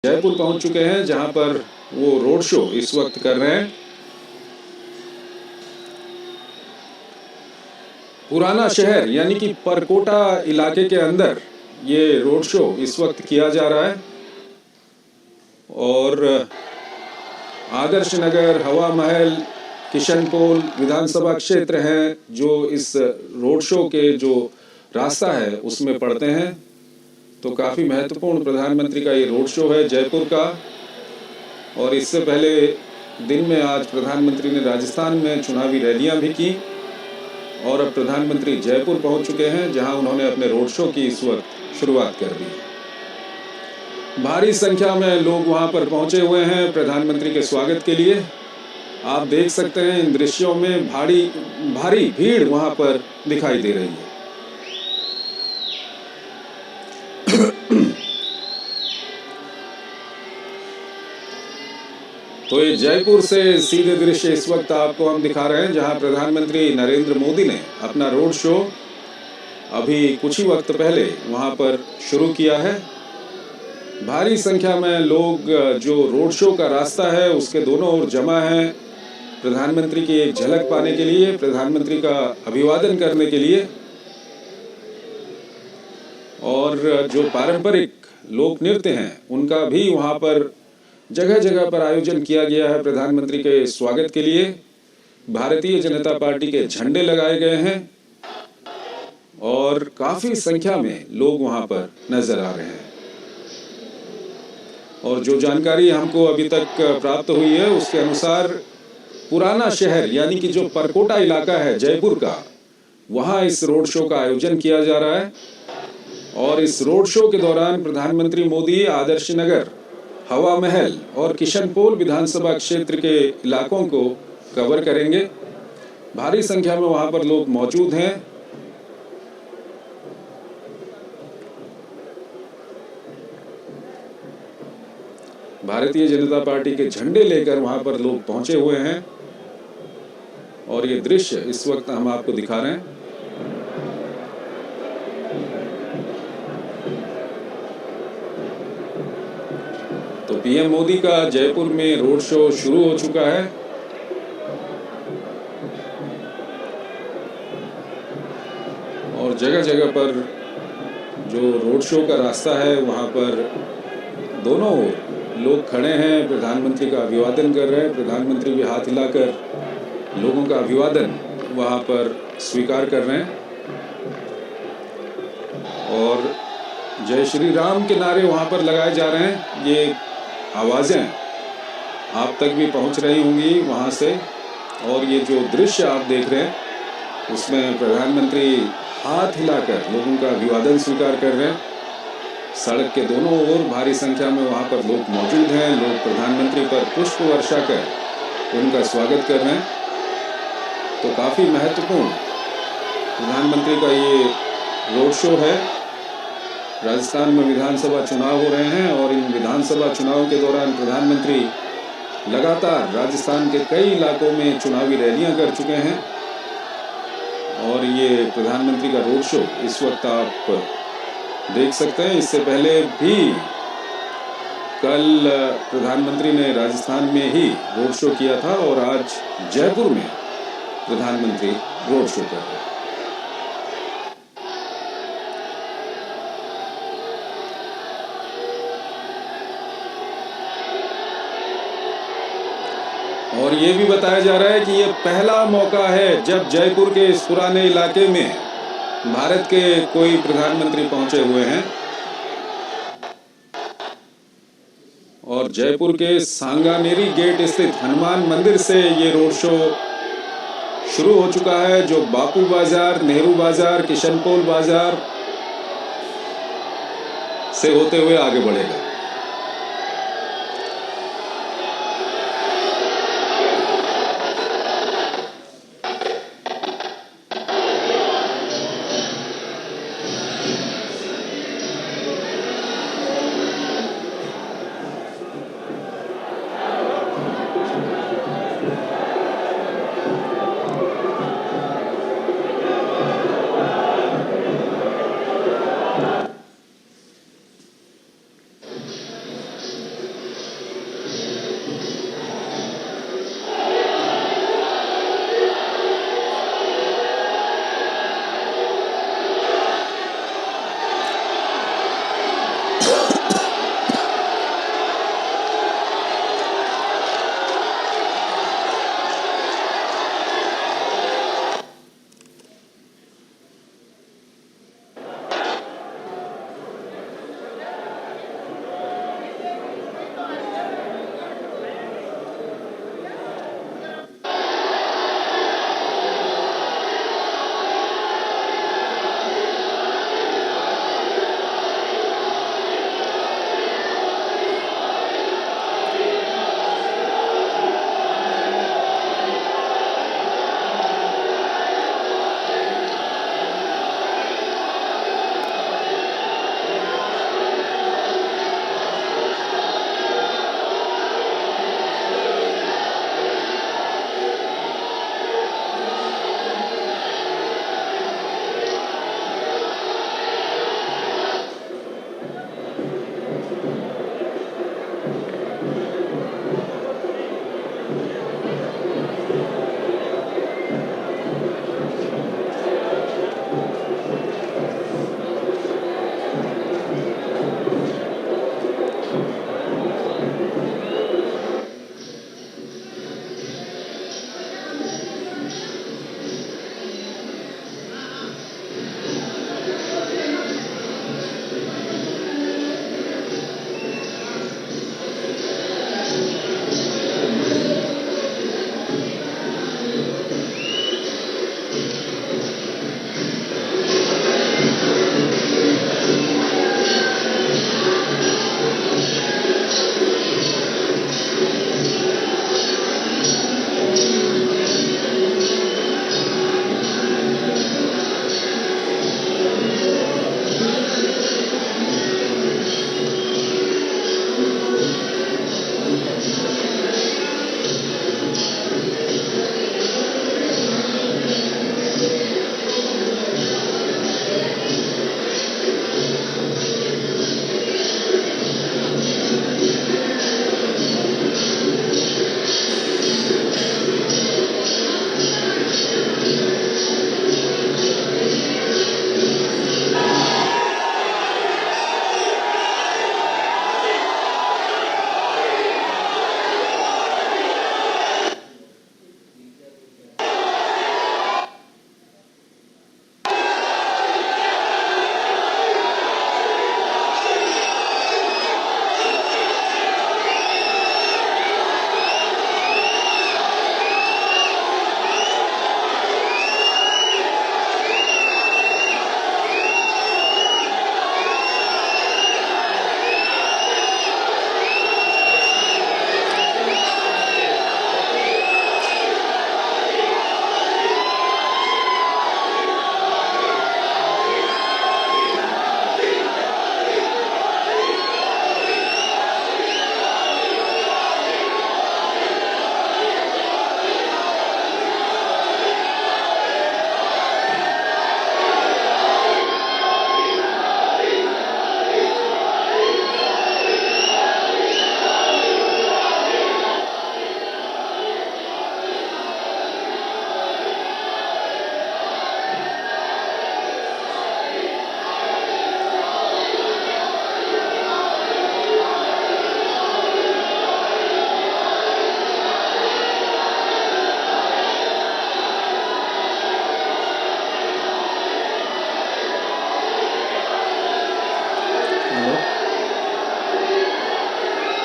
जयपुर पहुंच चुके हैं, जहां पर वो रोड शो इस वक्त कर रहे हैं। पुराना शहर यानी कि परकोटा इलाके के अंदर ये रोड शो इस वक्त किया जा रहा है और आदर्श नगर, हवा महल, किशनपोल विधानसभा क्षेत्र हैं जो इस रोड शो के जो रास्ता है उसमें पड़ते हैं। तो काफ़ी महत्वपूर्ण प्रधानमंत्री का ये रोड शो है जयपुर का। और इससे पहले दिन में आज प्रधानमंत्री ने राजस्थान में चुनावी रैलियां भी की और अब प्रधानमंत्री जयपुर पहुंच चुके हैं, जहां उन्होंने अपने रोड शो की इस वक्त शुरुआत कर दी है। भारी संख्या में लोग वहां पर पहुंचे हुए हैं प्रधानमंत्री के स्वागत के लिए। आप देख सकते हैं इन दृश्यों में भारी भीड़ वहां पर दिखाई दे रही है। तो ये जयपुर से सीधे दृश्य इस वक्त आपको हम दिखा रहे हैं, जहां प्रधानमंत्री नरेंद्र मोदी ने अपना रोड शो अभी कुछ ही वक्त पहले वहां पर शुरू किया है। भारी संख्या में लोग जो रोड शो का रास्ता है उसके दोनों ओर जमा हैं प्रधानमंत्री की एक झलक पाने के लिए, प्रधानमंत्री का अभिवादन करने के लिए। और जो पारंपरिक लोक नृत्य हैं उनका भी वहां पर जगह जगह पर आयोजन किया गया है प्रधानमंत्री के स्वागत के लिए। भारतीय जनता पार्टी के झंडे लगाए गए हैं और काफी संख्या में लोग वहां पर नजर आ रहे हैं। और जो जानकारी हमको अभी तक प्राप्त हुई है उसके अनुसार पुराना शहर यानी कि जो परकोटा इलाका है जयपुर का, वहां इस रोड शो का आयोजन किया जा रहा है। और इस रोड शो के दौरान प्रधानमंत्री मोदी आदर्श नगर, हवा महल और किशनपोल विधानसभा क्षेत्र के इलाकों को कवर करेंगे। भारी संख्या में वहां पर लोग मौजूद हैं। भारतीय जनता पार्टी के झंडे लेकर वहां पर लोग पहुंचे हुए हैं और ये दृश्य इस वक्त हम आपको दिखा रहे हैं। तो पीएम मोदी का जयपुर में रोड शो शुरू हो चुका है। और जगह जगह पर जो रोड शो का रास्ता है वहां पर दोनों ओर लोग खड़े हैं, प्रधानमंत्री का अभिवादन कर रहे हैं। प्रधानमंत्री भी हाथ हिलाकर लोगों का अभिवादन वहां पर स्वीकार कर रहे हैं और जय श्री राम के नारे वहां पर लगाए जा रहे हैं। ये आवाज़ें आप तक भी पहुंच रही होंगी वहां से। और ये जो दृश्य आप देख रहे हैं उसमें प्रधानमंत्री हाथ हिलाकर लोगों का अभिवादन स्वीकार कर रहे हैं। सड़क के दोनों ओर भारी संख्या में वहां पर लोग मौजूद हैं। लोग प्रधानमंत्री पर पुष्प वर्षा कर उनका स्वागत कर रहे हैं। तो काफ़ी महत्वपूर्ण प्रधानमंत्री का ये रोड शो है। राजस्थान में विधानसभा चुनाव हो रहे हैं और इन विधानसभा चुनाव के दौरान प्रधानमंत्री लगातार राजस्थान के कई इलाकों में चुनावी रैलियां कर चुके हैं। और ये प्रधानमंत्री का रोड शो इस वक्त आप देख सकते हैं। इससे पहले भी कल प्रधानमंत्री ने राजस्थान में ही रोड शो किया था और आज जयपुर में प्रधानमंत्री रोड शो कर रहे हैं। और ये भी बताया जा रहा है कि ये पहला मौका है जब जयपुर के इस पुराने इलाके में भारत के कोई प्रधानमंत्री पहुंचे हुए हैं। और जयपुर के सांगानेरी गेट स्थित हनुमान मंदिर से ये रोड शो शुरू हो चुका है, जो बापू बाजार, नेहरू बाजार, किशनपोल बाजार से होते हुए आगे बढ़ेगा।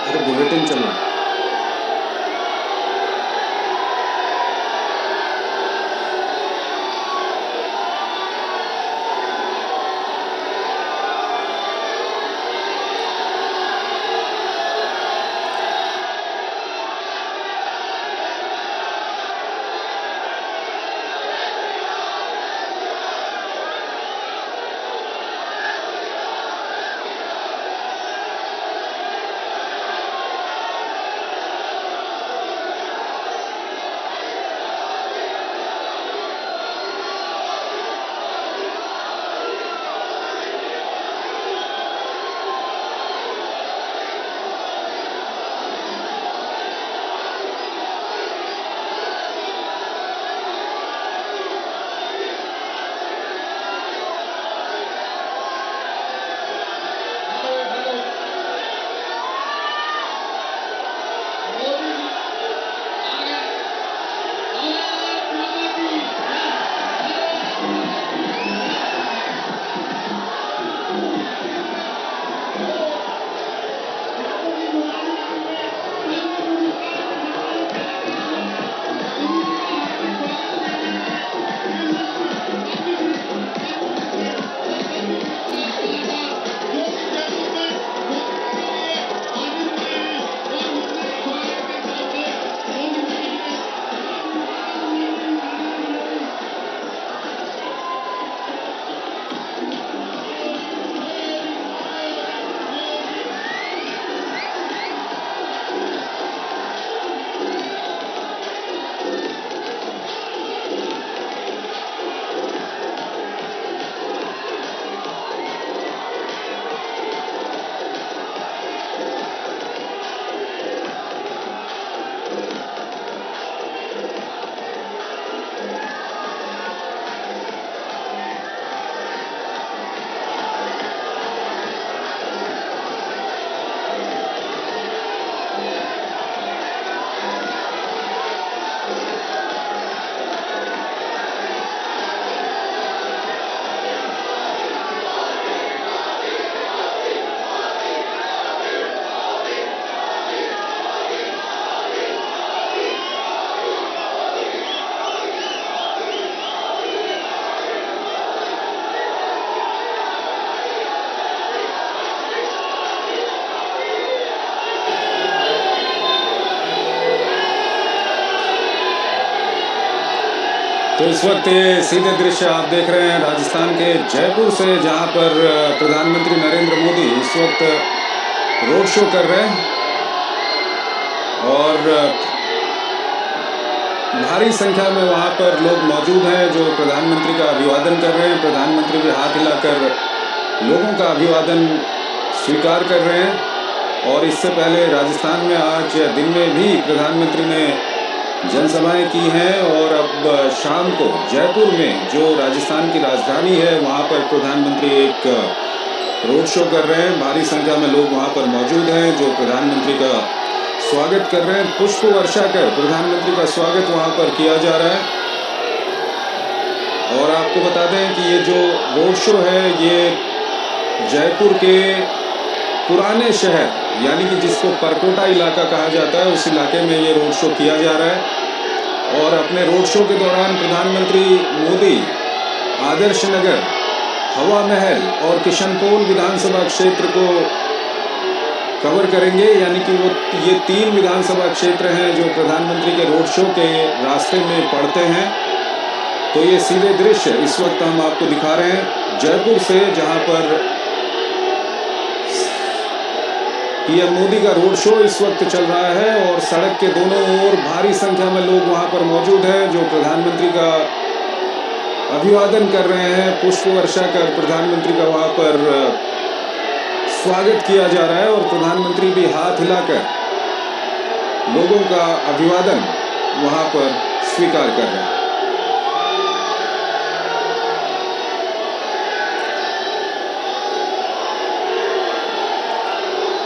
अरे बुलेटिन चल रहा है। तो इस वक्त ये सीधे दृश्य आप देख रहे हैं राजस्थान के जयपुर से, जहां पर प्रधानमंत्री नरेंद्र मोदी इस वक्त रोड शो कर रहे हैं और भारी संख्या में वहां पर लोग मौजूद हैं जो प्रधानमंत्री का अभिवादन कर रहे हैं। प्रधानमंत्री भी हाथ हिलाकर लोगों का अभिवादन स्वीकार कर रहे हैं। और इससे पहले राजस्थान में आज दिन में भी प्रधानमंत्री ने जनसभाएं की हैं और अब शाम को जयपुर में जो राजस्थान की राजधानी है वहां पर प्रधानमंत्री एक रोड शो कर रहे हैं। भारी संख्या में लोग वहां पर मौजूद हैं जो प्रधानमंत्री का स्वागत कर रहे हैं। पुष्प वर्षा कर प्रधानमंत्री का स्वागत वहां पर किया जा रहा है। और आपको बता दें कि ये जो रोड शो है ये जयपुर के पुराने शहर यानी कि जिसको परकोटा इलाका कहा जाता है उस इलाके में ये रोड शो किया जा रहा है। और अपने रोड शो के दौरान प्रधानमंत्री मोदी आदर्श नगर, हवा महल और किशनपोल विधानसभा क्षेत्र को कवर करेंगे। यानी कि वो ये 3 विधानसभा क्षेत्र हैं जो प्रधानमंत्री के रोड शो के रास्ते में पड़ते हैं। तो ये सीधे दृश्य इस वक्त हम आपको दिखा रहे हैं जयपुर से, जहां पर पीएम मोदी का रोड शो इस वक्त चल रहा है और सड़क के दोनों ओर भारी संख्या में लोग वहां पर मौजूद हैं जो प्रधानमंत्री का अभिवादन कर रहे हैं। पुष्प वर्षा कर प्रधानमंत्री का वहां पर स्वागत किया जा रहा है और प्रधानमंत्री भी हाथ हिलाकर लोगों का अभिवादन वहां पर स्वीकार कर रहे हैं।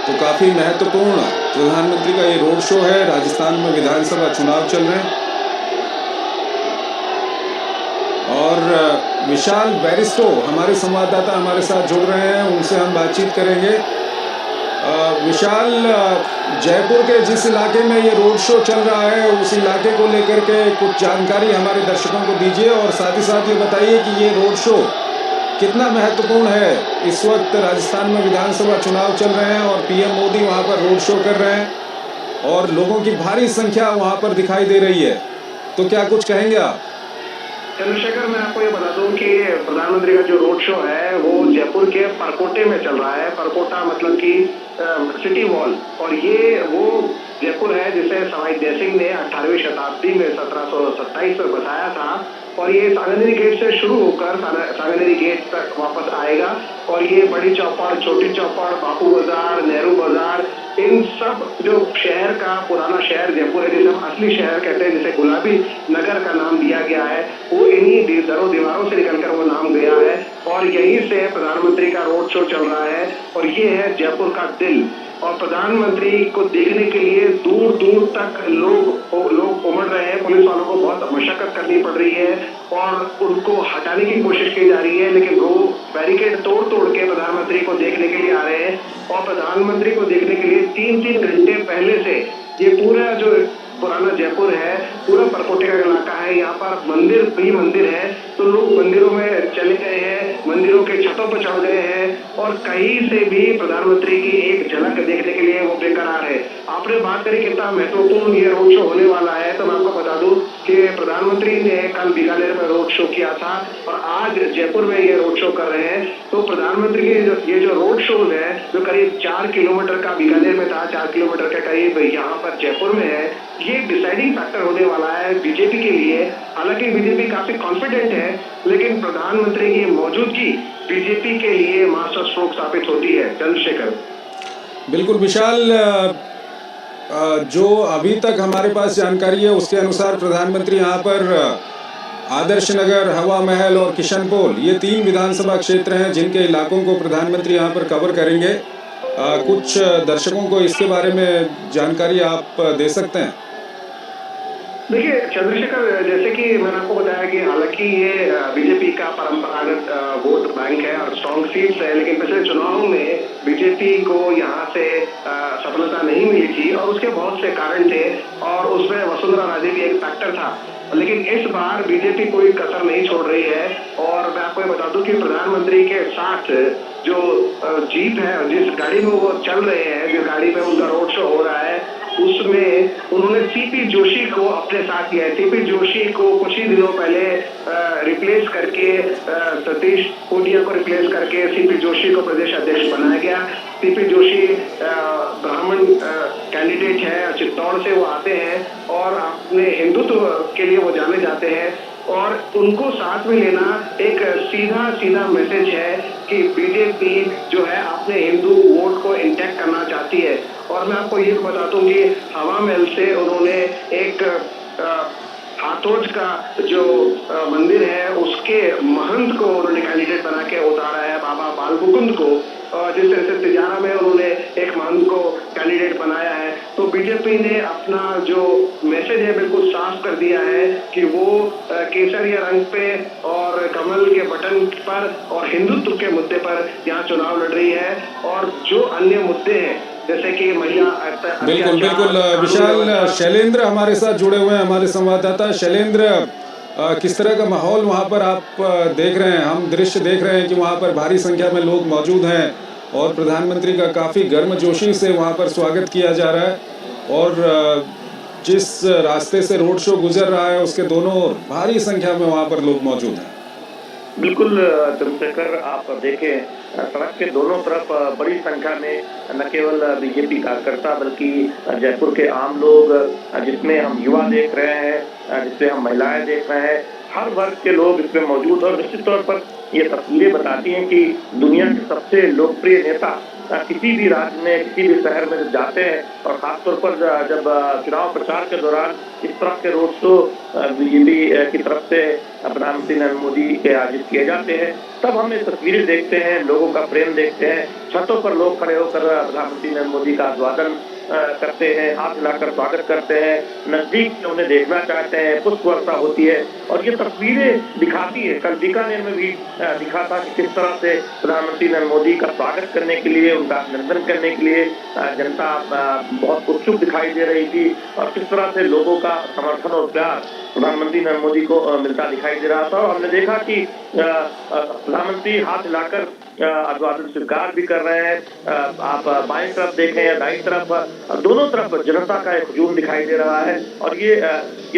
तो काफी महत्वपूर्ण प्रधानमंत्री का ये रोड शो है। राजस्थान में विधानसभा चुनाव चल रहे हैं और विशाल बैरिस्टो हमारे संवाददाता हमारे साथ जुड़ रहे हैं, उनसे हम बातचीत करेंगे। विशाल, जयपुर के जिस इलाके में ये रोड शो चल रहा है उस इलाके को लेकर के कुछ जानकारी हमारे दर्शकों को दीजिए और साथ ही साथ ये बताइए कि ये रोड शो कितना महत्वपूर्ण है। इस वक्त राजस्थान में विधानसभा चुनाव चल रहे हैं और पीएम मोदी वहां पर रोड शो कर रहे हैं और लोगों की भारी संख्या वहां पर दिखाई दे रही है, तो क्या कुछ कहेंगे आप? चंद्रशेखर, मैं आपको ये बता दूं कि प्रधानमंत्री का जो रोड शो है वो जयपुर के परकोटे में चल रहा है। परकोटा मतलब कि सिटी वॉल, और ये वो जयपुर है जिसे सवाई जय सिंह ने 18वीं शताब्दी में 1727 में बसाया था। और ये सांगानेरी गेट से शुरू होकर सांगानेरी गेट तक वापस आएगा और ये बड़ी चौपड़, छोटी चौपड़, बापू बाजार, नेहरू बाजार, इन सब जो शहर का पुराना शहर जयपुर है, जिसे हम असली शहर कहते हैं, जिसे गुलाबी नगर का नाम दिया गया है, वो इन्हीं दरों दीवारों से निकलकर वो नाम गया है। और यहीं से प्रधानमंत्री का रोड शो चल रहा है और ये है जयपुर का दिल। और प्रधानमंत्री को देखने के लिए दूर दूर तक लोग उमड़ रहे हैं। पुलिस वालों को बहुत मशक्कत करनी पड़ रही है और उनको हटाने की कोशिश की जा रही है, लेकिन वो बैरिकेड तोड़ तोड़ के प्रधानमंत्री को देखने के लिए आ रहे हैं। और प्रधानमंत्री को देखने के लिए 3-3 घंटे पहले से ये पूरा जो पुराना जयपुर है, पूरा परकोटे का इलाका है, यहाँ पर मंदिर भी मंदिर है, तो लोग मंदिरों में चले गए हैं, मंदिरों के छतों पर चढ़ गए हैं और कहीं से भी प्रधानमंत्री की एक झलक देखने के लिए वो बेकरार है। आपने बात करी कितना महत्वपूर्ण ये रोड शो होने वाला है, तो मैं आपको बता दूं कि प्रधानमंत्री ने कल बीकानेर में रोड शो किया था और आज जयपुर में ये रोड शो कर रहे हैं। तो प्रधानमंत्री के ये जो रोड शो है, जो करीब 4 किलोमीटर का बीकानेर में था, 4 किलोमीटर के करीब यहाँ पर जयपुर में है, ये डिसाइडिंग फैक्टर होने वाला है बीजेपी के लिए। हालांकि बीजेपी काफी कॉन्फिडेंट है, लेकिन प्रधानमंत्री की मौजूदगी बीजेपी के लिए मास्टर स्ट्रोक साबित होती है। चंद्रशेखर, बिल्कुल विशाल, जो अभी तक हमारे पास जानकारी है उसके अनुसार प्रधानमंत्री यहाँ पर आदर्श नगर, हवा महल और किशनपोल, ये 3 विधानसभा क्षेत्र हैं जिनके इलाकों को प्रधानमंत्री यहाँ पर कवर करेंगे। कुछ दर्शकों को इसके बारे में जानकारी आप दे सकते हैं? देखिए चंद्रशेखर, जैसे कि मैंने आपको बताया कि हालांकि ये बीजेपी का परंपरागत वोट बैंक है और स्ट्रॉन्ग सीट्स है, लेकिन पिछले चुनावों में बीजेपी को यहाँ से सफलता नहीं मिली थी और उसके बहुत से कारण थे और उसमें वसुंधरा राजे भी एक फैक्टर था। लेकिन इस बार बीजेपी कोई कसर नहीं छोड़ रही है और मैं आपको ये बता दूं कि प्रधानमंत्री के साथ जो जीप है, जिस गाड़ी में वो चल रहे हैं, जिस गाड़ी में उनका रोड शो हो रहा है, उसमें उन्होंने सीपी जोशी को अपने साथ लिया है। सीपी जोशी को कुछ ही दिनों पहले रिप्लेस करके, सतीश पूनिया को रिप्लेस करके सीपी जोशी को प्रदेश अध्यक्ष बनाया गया। सीपी जोशी ब्राह्मण कैंडिडेट है, चित्तौड़ से वो आते हैं और अपने हिंदुत्व के लिए वो जाने जाते हैं और उनको साथ में लेना एक सीधा सीधा मैसेज है कि बीजेपी जो है अपने हिंदू वोट को इंटैक्ट करना चाहती है। और मैं आपको ये बता दूं कि हवा महल से उन्होंने एक हाथोज का जो मंदिर है उसके महंत को उन्होंने कैंडिडेट बना के उतारा है, बाबा बाल मुकुंद को। जिस तरह से तिजारा में उन्होंने एक महंत को कैंडिडेट बनाया है, तो बीजेपी ने अपना जो मैसेज है बिल्कुल साफ कर दिया है कि वो केसरिया रंग पे और कमल के बटन पर और हिंदुत्व के मुद्दे पर यहाँ चुनाव लड़ रही है। और जो अन्य मुद्दे हैं जैसे कि महिला, बिल्कुल विशाल, शैलेंद्र हमारे साथ जुड़े हुए हैं, हमारे संवाददाता। शैलेंद्र, किस तरह का माहौल वहाँ पर आप देख रहे हैं? हम दृश्य देख रहे हैं कि वहाँ पर भारी संख्या में लोग मौजूद हैं और प्रधानमंत्री का काफ़ी गर्मजोशी से वहाँ पर स्वागत किया जा रहा है और जिस रास्ते से रोड शो गुजर रहा है उसके दोनों ओर भारी संख्या में वहाँ पर लोग मौजूद हैं। बिल्कुल चंद्रशेखर, आप देखें सड़क के दोनों तरफ बड़ी संख्या में न केवल बीजेपी कार्यकर्ता बल्कि जयपुर के आम लोग, जिसमें हम युवा देख रहे हैं, जिसमें हम महिलाएं देख रहे हैं, हर वर्ग के लोग इसमें मौजूद। और निश्चित तौर पर ये तस्वीरें बताती हैं कि दुनिया के सबसे लोकप्रिय नेता किसी भी राज्य में, किसी भी शहर में जब जाते हैं और खासतौर पर जब चुनाव प्रचार के दौरान इस तरह के रोड शो बीजेपी की तरफ से प्रधानमंत्री नरेंद्र मोदी के आयोजित किए जाते हैं, तब हम ये तस्वीरें देखते हैं, लोगों का प्रेम देखते हैं। छतों पर लोग खड़े होकर प्रधानमंत्री नरेंद्र मोदी का अभिवादन करते हैं, हाथ हिलाकर स्वागत करते हैं, नजदीक से उन्हें देखना चाहते हैं, पुष्प वर्षा होती है और ये तस्वीरें दिखाती है। कल बीकानेर में भी दिखा था कि किस तरह से प्रधानमंत्री नरेंद्र मोदी का स्वागत करने के लिए, उनका अभिनंदन करने के लिए जनता बहुत उत्सुक दिखाई दे रही थी और किस तरह से लोगों का समर्थन और प्यार प्रधानमंत्री नरेंद्र मोदी को मिलता दिखाई दे रहा था। और हमने देखा कि प्रधानमंत्री हाथ हिलाकर अभिवादन स्वीकार भी कर रहे हैं। आप बाएं तरफ देखें या दाईं तरफ, दोनों तरफ जनता का एक हुजूम दिखाई दे रहा है और ये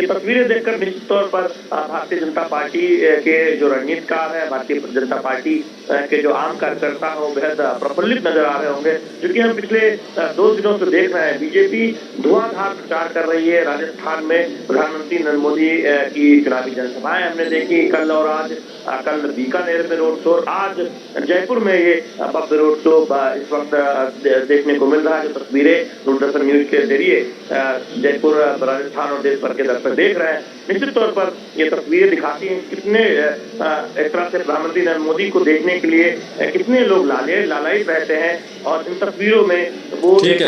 तस्वीरें देखकर निश्चित तौर पर भारतीय जनता पार्टी के जो रणनीतिकार है, भारतीय जनता पार्टी के जो आम कार्यकर्ता हैं वो बेहद प्रफुल्लित नजर आ रहे होंगे, क्योंकि हम पिछले 2 दिनों से देख रहे हैं बीजेपी धुआंधार प्रचार कर रही है। राजस्थान में प्रधानमंत्री नरेंद्र मोदी की चुनावी जनसभाएं हमने देखी कल और आज। कल बीकानेर में रोड शो, आज जयपुर में ये भव्य रोड शो इस वक्त देखने को मिल रहा है। जो तस्वीरें दूरदर्शन न्यूज के जरिए जयपुर, राजस्थान और देश भर के दर्शक देख रहे हैं, निश्चित तौर पर ये तस्वीरें दिखाती हैं कितने एक तरह से प्रधानमंत्री नरेंद्र मोदी को देखने के लिए कितने लोग लालायित रहते हैं और इन तस्वीरों में वो एक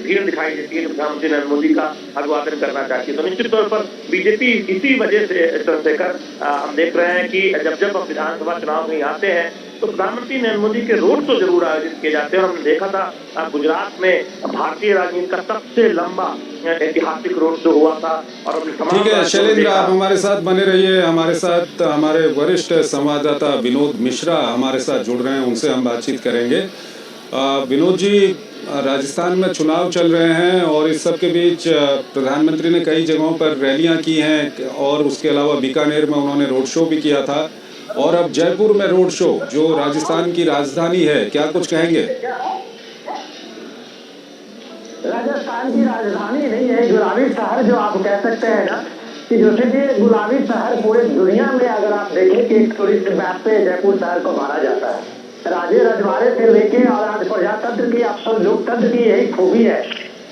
भीड़ दिखाई देती है जो प्रधानमंत्री नरेंद्र मोदी का अभिवादन करना चाहती है। तो निश्चित तौर पर बीजेपी इसी वजह से चंद्रशेखर हम देख रहे हैं कि जब विधानसभा चुनाव में आते हैं तो प्रधानमंत्री नरेंद्र मोदी के रोड शो जरूर आयोजित किए जाते हैं। और हमने देखा था गुजरात में भारतीय राजनीति का सबसे लंबा ऐतिहासिक रोड शो हुआ था। और ठीक है शैलेंद्र, आप हमारे साथ बने रहिए। हमारे साथ हमारे वरिष्ठ संवाददाता विनोद मिश्रा हमारे साथ जुड़ रहे हैं, उनसे हम बातचीत करेंगे। विनोद जी, राजस्थान में चुनाव चल रहे हैं और इस सब के बीच प्रधानमंत्री ने कई जगहों पर रैलियां की हैं और उसके अलावा बीकानेर में उन्होंने रोड शो भी किया था और अब जयपुर में रोड शो, जो राजस्थान की राजधानी है, क्या कुछ कहेंगे? राजस्थान की राजधानी नहीं है, गुलाबी शहर जो आप कह सकते हैं ना, कि जैसे कि गुलाबी शहर पूरे दुनिया में अगर आप देखें कि एक टूरिस्ट मैप पे जयपुर शहर को माना जाता है। राजे रजवाड़े से लेके और आज प्रजातंत्र की, आप लोकतंत्र की यही खूबी है।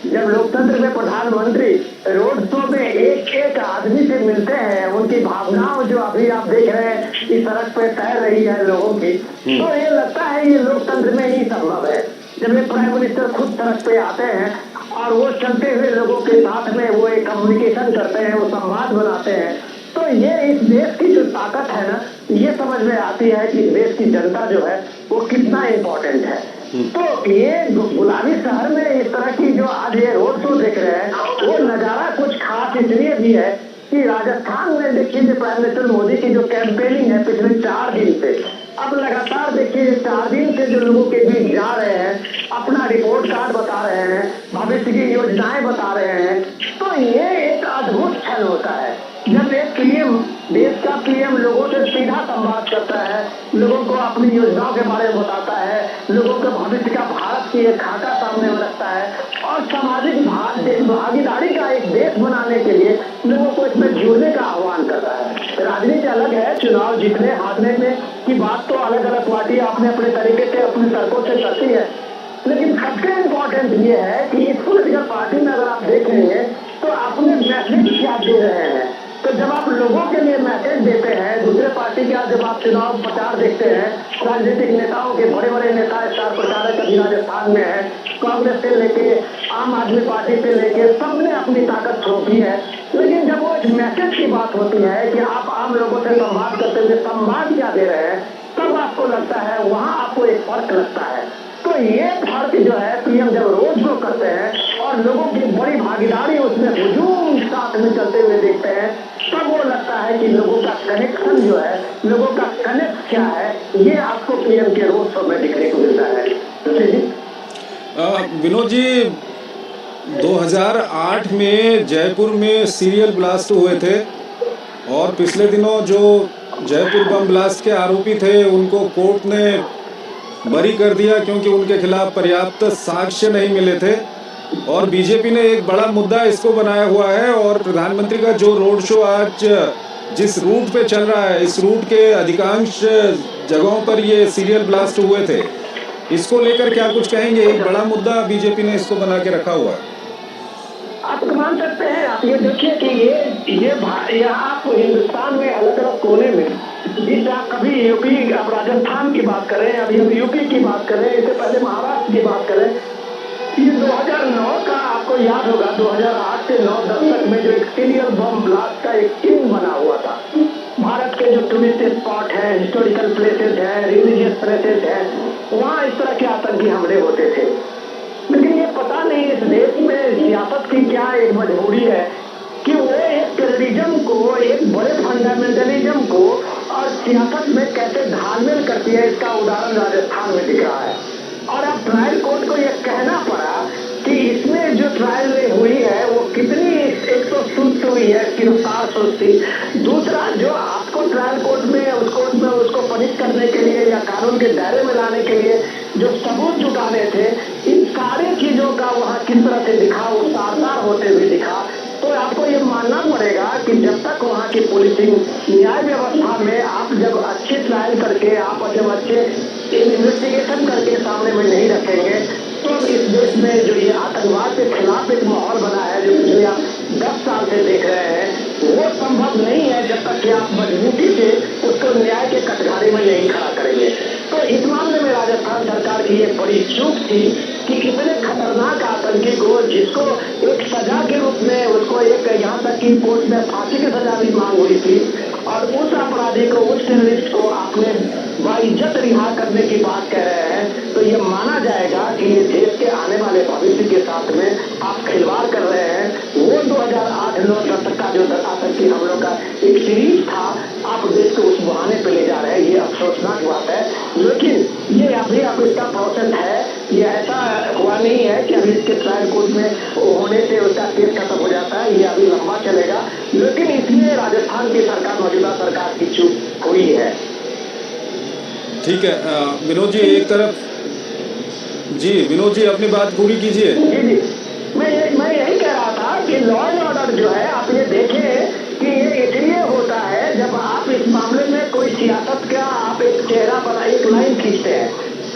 जब लोकतंत्र में प्रधानमंत्री रोड शो में एक एक आदमी से मिलते हैं, उनकी भावनाओं जो अभी आप देख रहे हैं इस सड़क पे तैर रही है लोगों की, तो ये लगता है ये लोकतंत्र में ही संभव है। जब ये प्राइम मिनिस्टर खुद सड़क पे आते हैं और वो चलते हुए लोगों के साथ में वो एक कम्युनिकेशन करते हैं, वो संवाद बनाते हैं, तो ये इस देश की जो ताकत है ना, ये समझ में आती है कि देश की जनता जो है वो कितना इम्पोर्टेंट है। तो ये गुलाबी शहर में इस तरह की जो आज ये रोड शो देख रहे हैं, वो नजारा कुछ खास इसलिए भी है कि राजस्थान में देखिए जो प्राइम मिनिस्टर मोदी की जो कैंपेनिंग है पिछले 4 दिन से, अब लगातार देखिए 4 दिन से जो लोगों के बीच जा रहे हैं, अपना रिपोर्ट कार्ड बता रहे हैं, भविष्य की योजनाएं बता रहे हैं, तो ये एक अद्भुत क्षण होता है जब एक पीएम, देश का पीएम लोगों से सीधा संवाद करता है, लोगों को अपनी योजनाओं के बारे में बताता है, लोगों के भविष्य का भारत की एक खाका सामने में रखता है और सामाजिक भागीदारी का एक देश बनाने के लिए लोगों को इसमें जुड़ने का आह्वान कर रहा है। राजनीति अलग है, चुनाव जीतने हारने में की बात तो अलग अलग पार्टी अपने अपने तरीके से अपने तर्कों से करती है, लेकिन सबसे इम्पोर्टेंट ये है कि इस पोलिटिकल पार्टी में अगर आप देखेंगे तो अपने मैसेज क्या दे रहे हैं। तो जब आप लोगों के लिए मैसेज देते हैं, दूसरे पार्टी का जब आप चुनाव प्रचार देखते हैं, राजनीतिक नेताओं के बड़े बड़े नेता स्टार प्रचारक अभी राजस्थान में है, कांग्रेस से लेके आम आदमी पार्टी से लेके सबने अपनी ताकत थोपी है, लेकिन जब वो एक मैसेज की बात होती है कि आप आम लोगों से संवाद करते हुए संवाद क्या दे रहे हैं, तब आपको लगता है वहाँ आपको एक फर्क लगता है। तो ये फर्क जो है पीएम जब रोड शो करते हैं और लोगों की बड़ी भागीदारी उसमें हुजूम साथ में चलते हुए देखते हैं, तब वो लगता है कि लोगों का कनेक्शन जो है, लोगों का कनेक्ट क्या है, ये आपको पीएम के रोड शो में दिखने को मिलता है। विनोद जी, 2008 में जयपुर में सीरियल ब्लास्ट हुए थे और पिछले दिनों जो जयपुर बम ब्लास्ट के आरोपी थे उनको कोर्ट ने बरी कर दिया क्योंकि उनके खिलाफ पर्याप्त साक्ष्य नहीं मिले थे और बीजेपी ने एक बड़ा मुद्दा इसको बनाया हुआ है। और प्रधानमंत्री का जो रोड शो आज जिस रूट पे चल रहा है, इस रूट के अधिकांश जगहों पर ये सीरियल ब्लास्ट हुए थे, इसको लेकर क्या कुछ कहेंगे? एक बड़ा मुद्दा बीजेपी ने इसको बना के रखा हुआ है। आप मान सकते हैं, आप ये देखिए कि ये आप हिंदुस्तान में अलग अलग कोने में, जिस आप कभी यूपी, आप राजस्थान की बात करें, अभी हम यूपी की बात करें, इससे पहले महाराष्ट्र की बात करें, ये 2009 का आपको याद होगा, 2008 से 9 दशक में जो एक सीरियल बम ब्लास्ट का एक किंग बना हुआ था। भारत के जो टूरिस्ट स्पॉट है, हिस्टोरिकल प्लेसेस है, रिलीजियस प्लेसेस है, वहाँ इस तरह के आतंकी हमले होते थे। लेकिन ये पता नहीं इस देश में सियासत की क्या एक मजबूरी है कि वो एक टेररिज्म को, एक बड़े फंडामेंटलिज्म को और सियासत में कैसे घालमेल करती है, इसका उदाहरण राजस्थान में दिख रहा है। और अब ट्रायल कोर्ट को यह कहना पड़ा कि इसमें जो ट्रायल हुई है वो कितनी, एक तो सुस्त हुई है, गिरफ्तार सुस्त थी। दूसरा, जो आपको ट्रायल कोर्ट में उसको पनिश करने के लिए या कानून के दायरे में लाने के लिए जो सबूत जुटाने थे, इन सारी चीजों का वहाँ किस तरह से दिखा, वो सारदार होते हुए दिखा। तो आपको ये मानना पड़ेगा कि जब तक वहाँ की पुलिसिंग, न्याय व्यवस्था में आप जब अच्छे ट्रायल करके, आप जब अच्छे इन्वेस्टिगेशन करके सामने में नहीं रखेंगे, तो इस देश में जो ये आतंकवाद के खिलाफ एक माहौल बना है, जो पिछले आप 10 साल से देख रहे हैं, वो संभव नहीं है जब तक कि आप मजबूती से उसको न्याय के कटघरे में नहीं खड़ा करेंगे। तो इस मामले में राजस्थान सरकार की एक बड़ी चूक थी कि इतने खतरनाक आतंकी को, जिसको एक सजा के रूप में उसको एक, यहाँ तक कि कोर्ट में फांसी की सजा भी मांग हुई थी, और उस अपराधी को, उस टेररिस्ट को आपने बाइज्जत रिहा करने की बात कह रहे हैं, तो ये माना जाएगा कि ये देश के आने वाले भविष्य के साथ में आप खिलवाड़ कर रहे हैं। वो 2008-9 दशक का जो आतंकी हमलों का एक सीरीज था, आप देश को उस बहाने पे ले जा रहे हैं। ये अफसोसनाक बात है, लेकिन ये अभी अब इसका प्रोसेस है। ये ऐसा हुआ नहीं है कि अभी इसके ट्रायल कोर्ट में होने से उसका केस खत्म हो जाता है, ये अभी लंबा चलेगा। लेकिन इसलिए राजस्थान की सरकार, मौजूदा सरकार की चूक हुई है। ठीक है विनोद जी, एक तरफ जी, विनोद जी अपनी बात पूरी कीजिए। जी जी, मैं यही कह रहा था कि लॉ एंड ऑर्डर जो है, आप ये देखें कि ये इसलिए होता है जब आप इस मामले में कोई सियासत का आप एक चेहरा बना, एक लाइन खींचते हैं।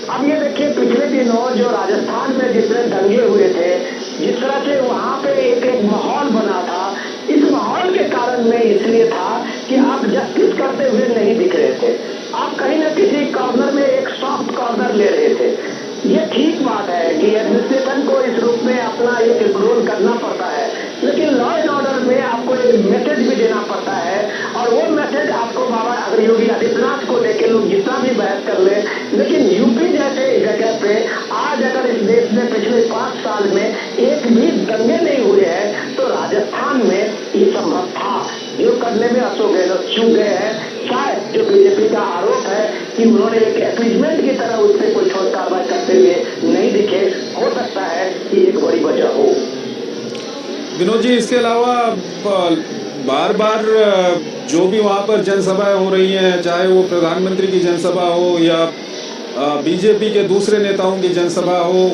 अब ये देखिए, पिछले दिनों जो राजस्थान में जितने दंगे हुए थे, जिस तरह से वहाँ पे एक माहौल बना था, इस माहौल के कारण में इसलिए था कि आप जस्टिस करते हुए नहीं दिख रहे थे। आप कहीं ना किसी कॉर्नर में एक सॉफ्ट कॉर्नर ले रहे थे। ये ठीक बात है कि एडमिनिस्ट्रेशन को इस रूप में अपना एक रोल करना पड़ता है, लेकिन लॉ एंड ऑर्डर में आपको एक मैसेज भी देना पड़ता है। और वो मैसेज आपको, बाबा अगर योगी आदित्यनाथ को लेकर लोग जितना भी बहस कर ले, लेकिन यूपी जैसे जगह पे आज अगर इस देश में पिछले 5 साल में एक भी दंगे नहीं हुए हैं, तो राजस्थान में ये संभव था। जो करने में अशोक गहलोत चूक गए हैं, शायद जो बीजेपी का आरोप है कि उन्होंने एक एपीजमेंट की तरह उस पर कोई ठोस कार्रवाई करते हुए नहीं दिखे, हो सकता है कि एक बड़ी वजह हो। विनोद जी, इसके अलावा बार बार जो भी वहाँ पर जनसभाएं हो रही हैं, चाहे वो प्रधानमंत्री की जनसभा हो या बीजेपी के दूसरे नेताओं की जनसभा हो,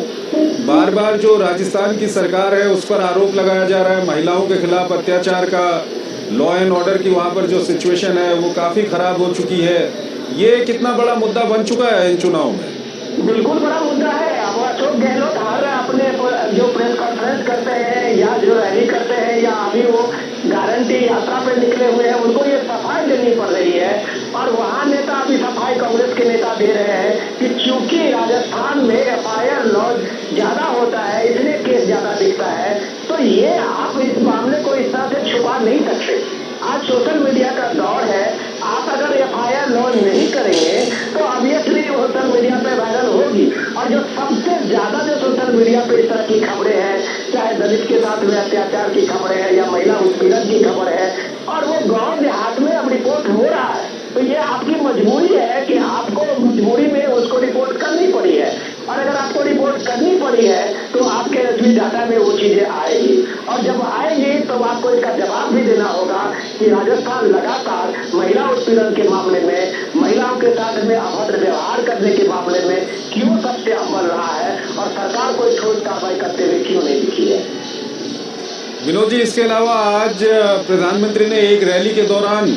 बार बार जो राजस्थान की सरकार है उस पर आरोप लगाया जा रहा है महिलाओं के खिलाफ अत्याचार का, लॉ एंड ऑर्डर की वहाँ पर जो सिचुएशन है वो काफ़ी ख़राब हो चुकी है। ये कितना बड़ा मुद्दा बन चुका है इन चुनाव में? बिल्कुल बड़ा मुद्दा है। अब अशोक गहलोत हर अपने जो प्रेस कॉन्फ्रेंस करते हैं या जो रैली करते हैं या अभी वो गारंटी यात्रा पे निकले हुए हैं, उनको ये सफाई देनी पड़ रही है। और वहाँ नेता अभी सफाई कांग्रेस के नेता दे रहे हैं कि चूंकि राजस्थान में FIR लॉज ज्यादा होता है, इसलिए केस ज्यादा दिखता है। तो ये आप इस मामले को इस तरह से छुपा नहीं सकते। आज सोशल मीडिया का दौर है, आप अगर FIR लॉन्च नहीं करेंगे तो ऑब्वियसली सोशल मीडिया पे वायरल होगी। और जो सबसे ज्यादा जो सोशल मीडिया पे इस तरह की खबरें हैं, चाहे दलित के साथ में अत्याचार की खबर है या महिला उत्पीड़न की खबर है, और वो गांव देहात में अब रिपोर्ट हो रहा है, तो ये आपकी मजबूरी है कि आपको मजबूरी में उसको रिपोर्ट करनी पड़ी है। और अगर आपको रिपोर्ट करनी पड़ी है तो आपके एसबी डाटा में वो चीजें आएगी, और जब आएंगी तो आपको इसका जवाब भी देना होगा कि राजस्थान लगातार महिला उत्पीड़न के मामले में, महिलाओं के साथ में अभद्र व्यवहार करने के मामले में क्यों सबसे अव्वल रहा है, और सरकार कोई ठोस कार्रवाई करते हुए क्यों नहीं दिखी है। विनोद जी, इसके अलावा आज प्रधानमंत्री ने एक रैली के दौरान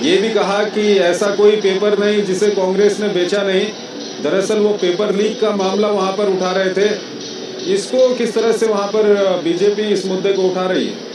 ये भी कहा कि ऐसा कोई पेपर नहीं जिसे कांग्रेस ने बेचा नहीं। दरअसल वो पेपर लीक का मामला वहाँ पर उठा रहे थे। इसको किस तरह से वहाँ पर बीजेपी इस मुद्दे को उठा रही है?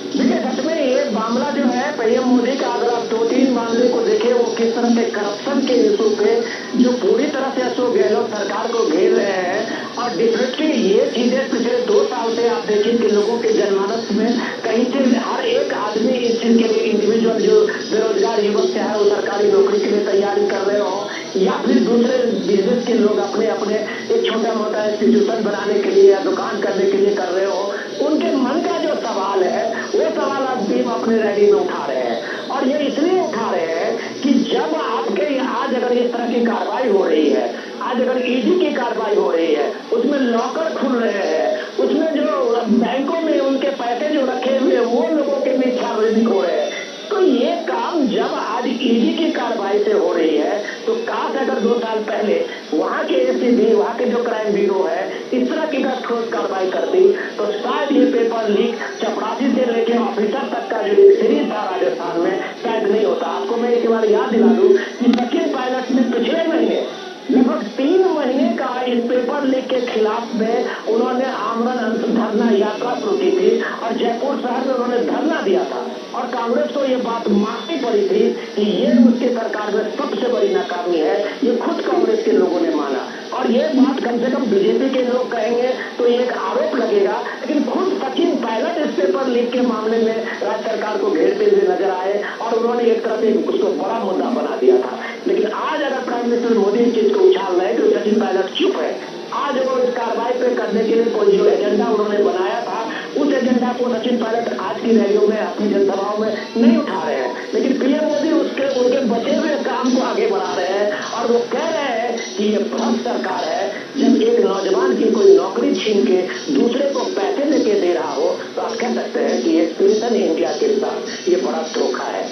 देखिए, सच में ये मामला जो है पीएम मोदी का, अगर आप 2-3 मामले को देखें, वो किस तरह से करप्शन के इशू पे जो पूरी तरह से अशोक गहलोत सरकार को घेर रहे हैं, और और डेफिनेटली ये चीजें पिछले 2 साल से आप देखिए कि लोगों के जनमानस में कहीं से हर एक आदमी इस चीज के लिए, इंडिविजुअल जो बेरोजगार युवक चाहे वो सरकारी नौकरी के लिए तैयारी कर रहे हो या फिर दूसरे बिजनेस के लोग अपने अपने एक छोटा मोटा इंस्टीट्यूशन बनाने के लिए या दुकान करने के लिए कर रहे हो, उनके मन का जो सवाल है वो सवाल आप टीम अपने रैली में उठा रहे हैं। और ये इसलिए उठा रहे हैं कि जब आपके आज अगर इस तरह की कार्रवाई हो रही है, आज अगर ईडी की कार्रवाई हो रही है, उसमें लॉकर खुल रहे हैं, उसमें जो बैंकों में उनके पैसे जो रखे हुए वो लोगों के बीच सार्वजनिक हो रहे हैं, तो ये काम जब आज ईडी की कार्रवाई से हो रही है तो काश अगर 2 साल पहले वहाँ के एसीबी, वहाँ के जो क्राइम ब्यूरो है इस तरह की ठोस कार्रवाई करती तो शायद ये पेपर लीक चपरासी से लेके ऑफिसर तक का जो एक सीरीज था राजस्थान में शायद नहीं होता। आपको मैं एक बार याद दिला दूं कि सचिन पायलट ने पिछले महीने लगभग 3 महीने का इस पेपर लीक के खिलाफ में उन्होंने आमरण धरना यात्रा शुरू की थी और जयपुर शहर में उन्होंने धरना दिया था और कांग्रेस को ये बात माननी पड़ी थी कि ये उसके सरकार में सबसे बड़ी नाकामी है। ये खुद कांग्रेस के लोगों ने माना और ये बात कम से कम बीजेपी के लोग कहेंगे तो ये एक आरोप लगेगा, लेकिन खुद सचिन पायलट इस पेपर लीक के मामले में राज्य सरकार को घेरते हुए नजर आए और उन्होंने एक तरह से उसको बड़ा मुद्दा बना दिया था। लेकिन आज अगर प्राइम मिनिस्टर मोदी इस चीज को उछाल रहे हैं तो सचिन पायलट चुप है। आज वो इस कार्रवाई पे करने के लिए कोई जो एजेंडा उन्होंने बनाया था उस एजेंडा को सचिन पायलट आज की रैलियों में अपनी जनसभाओं में नहीं उठा रहे हैं, लेकिन पीएम मोदी उनके बचे हुए काम को आगे बढ़ा रहे हैं और वो कह रहे हैं कि ये भ्रष्ट सरकार है। जब एक नौजवान की कोई नौकरी छीन के दूसरे को पैसे लेके दे रहा हो तो आप कह सकते हैं कि एक्सपीरियंस इंडिया के साथ ये बड़ा धोखा है।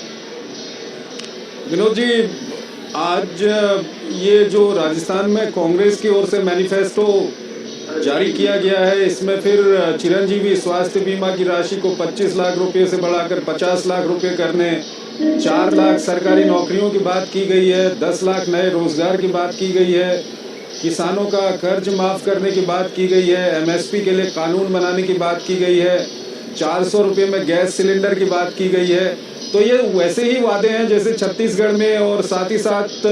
विनोद जी, आज ये जो राजस्थान में कांग्रेस की ओर से मैनिफेस्टो जारी किया गया है, इसमें फिर चिरंजीवी स्वास्थ्य बीमा की राशि को 25 लाख रुपए से बढ़ाकर 50 लाख रुपए करने, 4 लाख सरकारी नौकरियों की बात की गई है, 10 लाख नए रोजगार की बात की गई है, किसानों का कर्ज माफ करने की बात की गई है, एमएसपी के लिए कानून बनाने की बात की गई है, 400 रुपये में गैस सिलेंडर की बात की गई है। तो ये वैसे ही वादे हैं जैसे छत्तीसगढ़ में और साथ ही साथ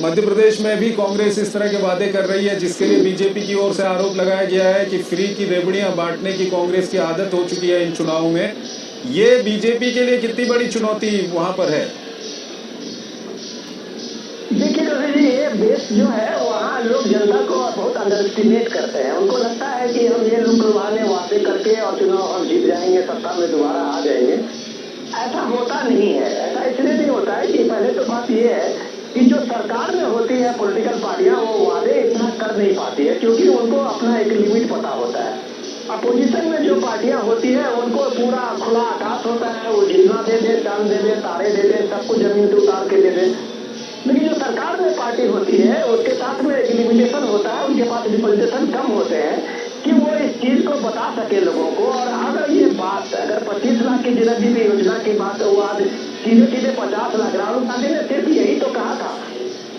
मध्य प्रदेश में भी कांग्रेस इस तरह के वादे कर रही है, जिसके लिए बीजेपी की ओर से आरोप लगाया गया है कि फ्री की रेवड़ियां बांटने की कांग्रेस की आदत हो चुकी है इन चुनावों में। ये बीजेपी के लिए कितनी बड़ी चुनौती वहां पर है? देखिए जी, ये देश जो है वहाँ लोग जनता को बहुत अंडर एस्टिमेट करते हैं। उनको लगता है कि हम ये लोग वाले वादे करके और चुनाव हम जीत जाएंगे, सत्ता में दोबारा आ जाएंगे। ऐसा होता नहीं है। ऐसा इसलिए नहीं होता है कि पहले तो बात ये है कि जो सरकार में होती है पॉलिटिकल पार्टियां वो वादे इतना कर नहीं पाती है, क्योंकि उनको अपना एक लिमिट पता होता है। अपोजिशन में जो पार्टियां होती है उनको पूरा खुला आकाश होता है, वो जितना दे दे, चांद दे दे, तारे दे दे, सबको जमीन से उतार के दे दे। लेकिन जो सरकार में पार्टी होती है उसके साथ में एक लिमिटेशन होता है, उनके पास रिप्रेजेंटेशन कम होते हैं कि वो इस चीज को बता सके लोगों को। और अगर ये बात अगर 25 लाख की जनजीवी योजना की बात वो आज सीधे सीधे 50 लाख, राहुल गांधी ने सिर्फ यही तो कहा था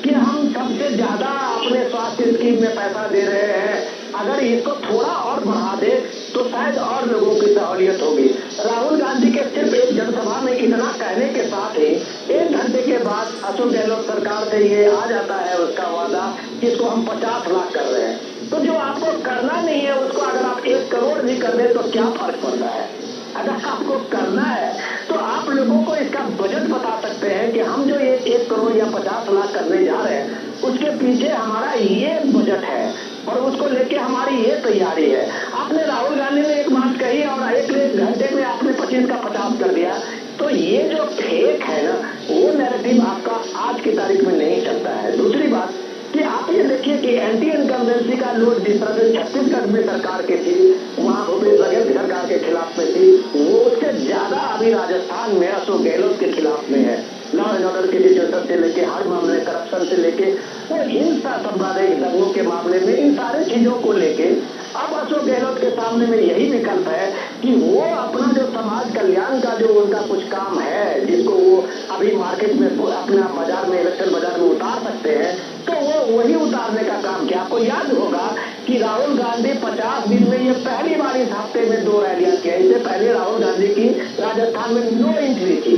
कि हम सबसे ज्यादा अपने स्वास्थ्य स्कीम में पैसा दे रहे हैं, अगर इसको थोड़ा और बढ़ा दे तो शायद और लोगों की सहूलियत होगी। राहुल गांधी के सिर्फ एक जनसभा में इतना कहने के साथ ही 1 घंटे के बाद अशोक गहलोत सरकार से ये आ जाता है उसका वादा कि इसको हम 50 लाख कर रहे हैं। तो जो आपको करना नहीं है उसको अगर आप 1 करोड़ भी कर दे तो क्या फर्क पड़ता है? अगर आपको करना है तो आप लोगों को इसका बजट बता सकते हैं कि हम जो ये 1 करोड़ या 50 लाख करने जा रहे हैं उसके पीछे हमारा ये बजट है और उसको लेके हमारी ये तैयारी है। आपने राहुल गांधी ने एक बात कही और 1 घंटे में आपने 25 का 50 कर दिया, तो ये जो फेक है ना वो नैरेटिव आपका आज की तारीख में नहीं चलता है। दूसरी बात कि आप ये देखिए कि एंटी इनकम्बेंसी का लोड जिस तरह से छत्तीसगढ़ में सरकार की थी, वहाँ भूपेश बघेल की सरकार के खिलाफ में थी, वो उससे ज्यादा अभी राजस्थान में अशोक गहलोत के खिलाफ में है। लॉ एंड ऑर्डर के सिचुएशन से लेके हर मामले, करप्शन से लेके तो इन सांप्रदायिक दंगों के मामले में इन सारे चीजों को लेके अब अशोक गहलोत के सामने में यही विकल्प है कि वो अपना जो समाज कल्याण का जो उनका कुछ काम है जिसको वो अभी मार्केट में अपना बाजार में, इलेक्शन बाजार में उतार सकते हैं, तो वो वही उतारने का काम किया। आपको याद होगा कि राहुल गांधी 50 दिन में ये पहली बार इस हफ्ते में 2 रैलियां किया। इससे पहले राहुल गांधी की राजस्थान में नो एंट्री थी।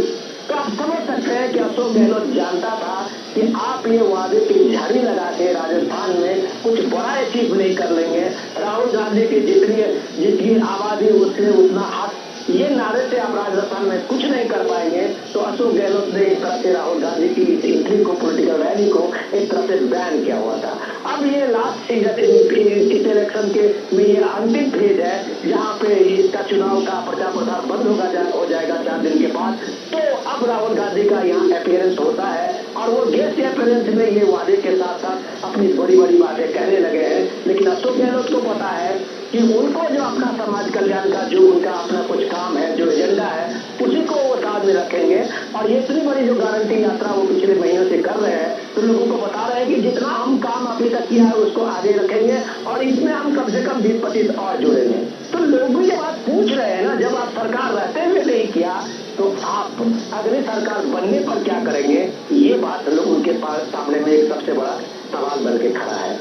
तो आप समझ सकते हैं कि अशोक गहलोत जानता था कि आप ये वादे की झाड़ी लगा के राजस्थान में कुछ बड़ा अचीव नहीं कर लेंगे। राहुल गांधी की जितनी आबादी उससे उतना हाथ, ये नारे से आप राजस्थान में कुछ नहीं कर पाएंगे। तो अशोक गहलोत ने एक तरह से राहुल गांधी की एंट्री को, पॉलिटिकल रैली को एक तरह से बैन किया हुआ था। अब ये लास्ट सीजन इस इलेक्शन के में ये अंतिम फेज है जहाँ पे इसका चुनाव का प्रचार प्रसार बंद हो जाएगा 4 दिन के बाद। तो अब राहुल गांधी का यहाँ अपीयरेंस होता है और वो गेस्ट अपीयरेंस में ये वादे के साथ साथ अपनी बड़ी बड़ी बातें कहने लगे हैं। लेकिन अशोक गहलोत को पता है कि उनको जो अपना समाज कल्याण का जो उनका अपना कुछ काम है, जो एजेंडा है, उसी को वो साथ में रखेंगे। और ये इतनी बड़ी जो गारंटी यात्रा वो पिछले महीनों से कर रहे हैं, तो लोगों को बता रहे हैं कि जितना हम काम अभी तक किया है उसको आगे रखेंगे और इसमें हम कम से कम 20-25 और जोड़ेंगे। तो लोग भी जब आप पूछ रहे हैं ना, जब आप सरकार रहते हुए नहीं किया तो आप अगली सरकार बनने पर क्या करेंगे, ये बात लोगों के पास सामने में एक सबसे बड़ा सवाल बन के खड़ा है।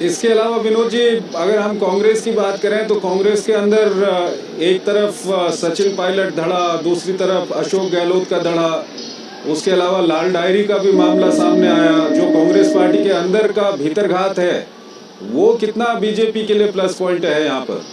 इसके अलावा विनोद जी, अगर हम कांग्रेस की बात करें तो कांग्रेस के अंदर एक तरफ सचिन पायलट धड़ा, दूसरी तरफ अशोक गहलोत का धड़ा, उसके अलावा लाल डायरी का भी मामला सामने आया। जो कांग्रेस पार्टी के अंदर का भीतरघात है वो कितना बीजेपी के लिए प्लस पॉइंट है यहाँ पर?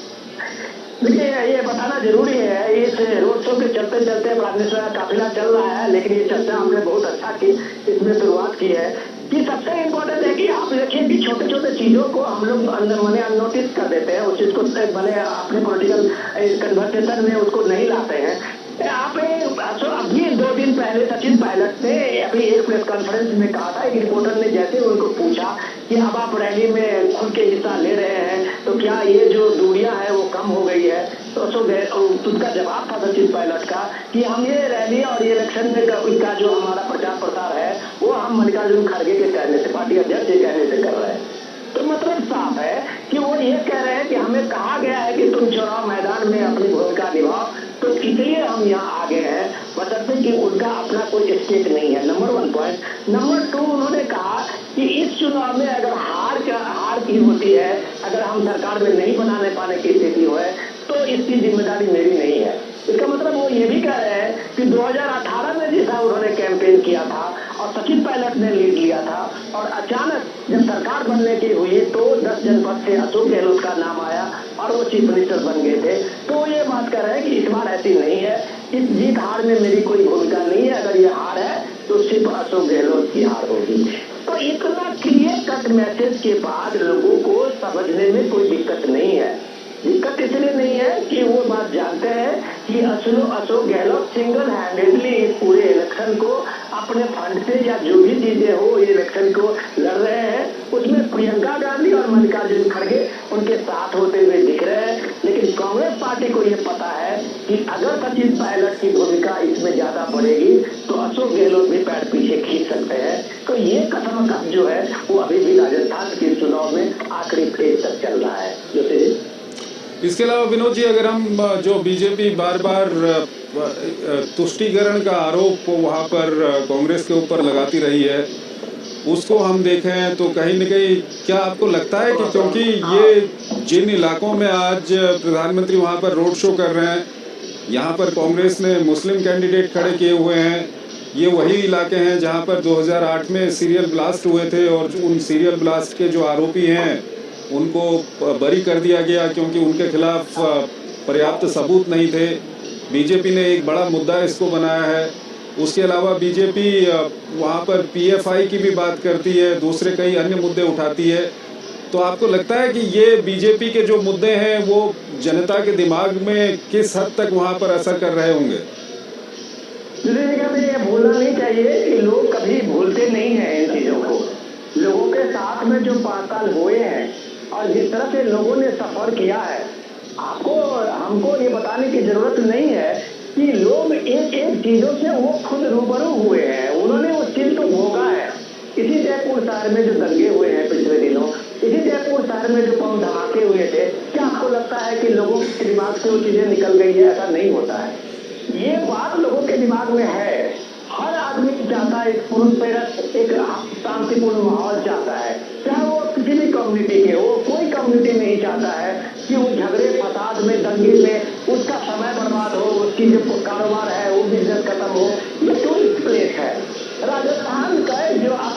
देखिए, ये बताना जरूरी है, इस रोड शो के चलते चलते कांग्रेस का काफिला चल रहा है, लेकिन ये चर्चा हमने बहुत अच्छा की इसमें शुरुआत की है कि सबसे इम्पोर्टेंट है कि आप देखिए कि छोटे छोटे चीजों को हम लोग मैंने अननोटिस कर देते हैं, उस चीज को भले अपने पॉलिटिकल कन्वर्सेशन में उसको नहीं लाते हैं। आप अभी 2 दिन पहले सचिन पायलट ने अभी एक प्रेस कॉन्फ्रेंस में कहा था, एक रिपोर्टर ने जैसे उनको पूछा कि अब आप रैली में खुल के हिस्सा ले रहे हैं तो क्या ये जो दूरियां है वो कम हो गई है, तो उनका जवाब था सचिन पायलट का कि हम ये रैली और ये इलेक्शन में का जो हमारा प्रचार प्रसार है वो हम मल्लिकार्जुन खड़गे के कहने से, पार्टी अध्यक्ष के कहने से कर रहे हैं। तो मतलब साफ है कि वो ये कह रहे हैं कि हमें कहा गया है कि तुम चुनाव मैदान में अपनी भूमिका निभाओ, तो इसलिए हम यहाँ आगे हैं, बशर्ते कि उनका अपना कोई स्टेक नहीं है। Number 1 point. नंबर 2, उन्होंने कहा कि इस चुनाव में अगर हार की होती है, अगर हम सरकार में नहीं बनाने पाने की स्थिति हो तो इसकी जिम्मेदारी मेरी नहीं है। इसका मतलब वो ये भी कह रहे हैं कि 2018 में जैसा उन्होंने कैंपेन किया था और सचिन पायलट ने लीड लिया था और अचानक जब सरकार बनने की हुई तो 10 जनपद से अशोक गहलोत का नाम आया और वो चीफ मिनिस्टर बन गए थे। तो ये बात कर रहे हैं कि इस बार ऐसी नहीं है, इस जीत हार में मेरी कोई भूमिका नहीं है, अगर ये हार है तो सिर्फ अशोक गहलोत की हार होगी। तो इतना क्लियर कट मैसेज के बाद लोगों को समझने में कोई दिक्कत नहीं है। दिक्कत इसलिए नहीं है कि वो बात जानते हैं कि अशोक गहलोत सिंगल हैंडेडली इस पूरे इलेक्शन को अपने फंड से या जो भी चीजें हो ये इलेक्शन को लड़ रहे हैं, उसमें प्रियंका गांधी और मल्लिकार्जुन खड़गे उनके साथ होते हुए दिख रहे हैं। लेकिन कांग्रेस पार्टी को ये पता है कि अगर सचिन पायलट की भूमिका इसमें ज्यादा बढ़ेगी तो अशोक गहलोत भी पैर पीछे खींच सकते हैं। तो ये कथम जो है वो अभी भी राजस्थान के चुनाव में आखिरी फेज तक चल रहा है। इसके अलावा विनोद जी, अगर हम जो बीजेपी बार बार तुष्टीकरण का आरोप वहाँ पर कांग्रेस के ऊपर लगाती रही है, उसको हम देखें तो कहीं न कहीं क्या आपको लगता है कि क्योंकि ये जिन इलाकों में आज प्रधानमंत्री वहाँ पर रोड शो कर रहे हैं, यहाँ पर कांग्रेस ने मुस्लिम कैंडिडेट खड़े किए हुए हैं, ये वही इलाके हैं जहाँ पर 2008 में सीरियल ब्लास्ट हुए थे और उन सीरियल ब्लास्ट के जो आरोपी हैं उनको बरी कर दिया गया क्योंकि उनके खिलाफ पर्याप्त सबूत नहीं थे। बीजेपी ने एक बड़ा मुद्दा इसको बनाया है। उसके अलावा बीजेपी वहाँ पर पीएफआई की भी बात करती है, दूसरे कई अन्य मुद्दे उठाती है। तो आपको लगता है कि ये बीजेपी के जो मुद्दे हैं वो जनता के दिमाग में किस हद तक वहाँ पर असर कर रहे होंगे? ये भूलना नहीं चाहिए कि लोग कभी भूलते नहीं हैं इन चीजों को। लोगों के साथ में जो 5 साल हुए हैं और जिस तरह से लोगों ने सफर किया है, हमको ये बताने की जरूरत नहीं है कि लोग एक एक चीजों से वो खुद रूबरू हुए हैं, उन्होंने उस चीज को भोगा है। इसी जयपुर शहर में जो दंगे हुए हैं पिछले दिनों, इसी जयपुर शहर में जो बम धमाके हुए थे, क्या आपको लगता है कि लोगों के दिमाग से वो चीजें निकल गई है? ऐसा नहीं होता है। ये बात लोगों के दिमाग में है। हर आदमी चाहता है एक पुरुष प्रेरक, एक शांतिपूर्ण माहौल चाहता है, चाहे वो किसी भी कम्युनिटी के हो। कोई कम्युनिटी नहीं चाहता है कि वो झगड़े फसाद में, दंगे में उसका समय बर्बाद हो, उसकी जो कारोबार है वो बिजनेस खत्म हो। ये टूरिस्ट प्लेस है। राजस्थान का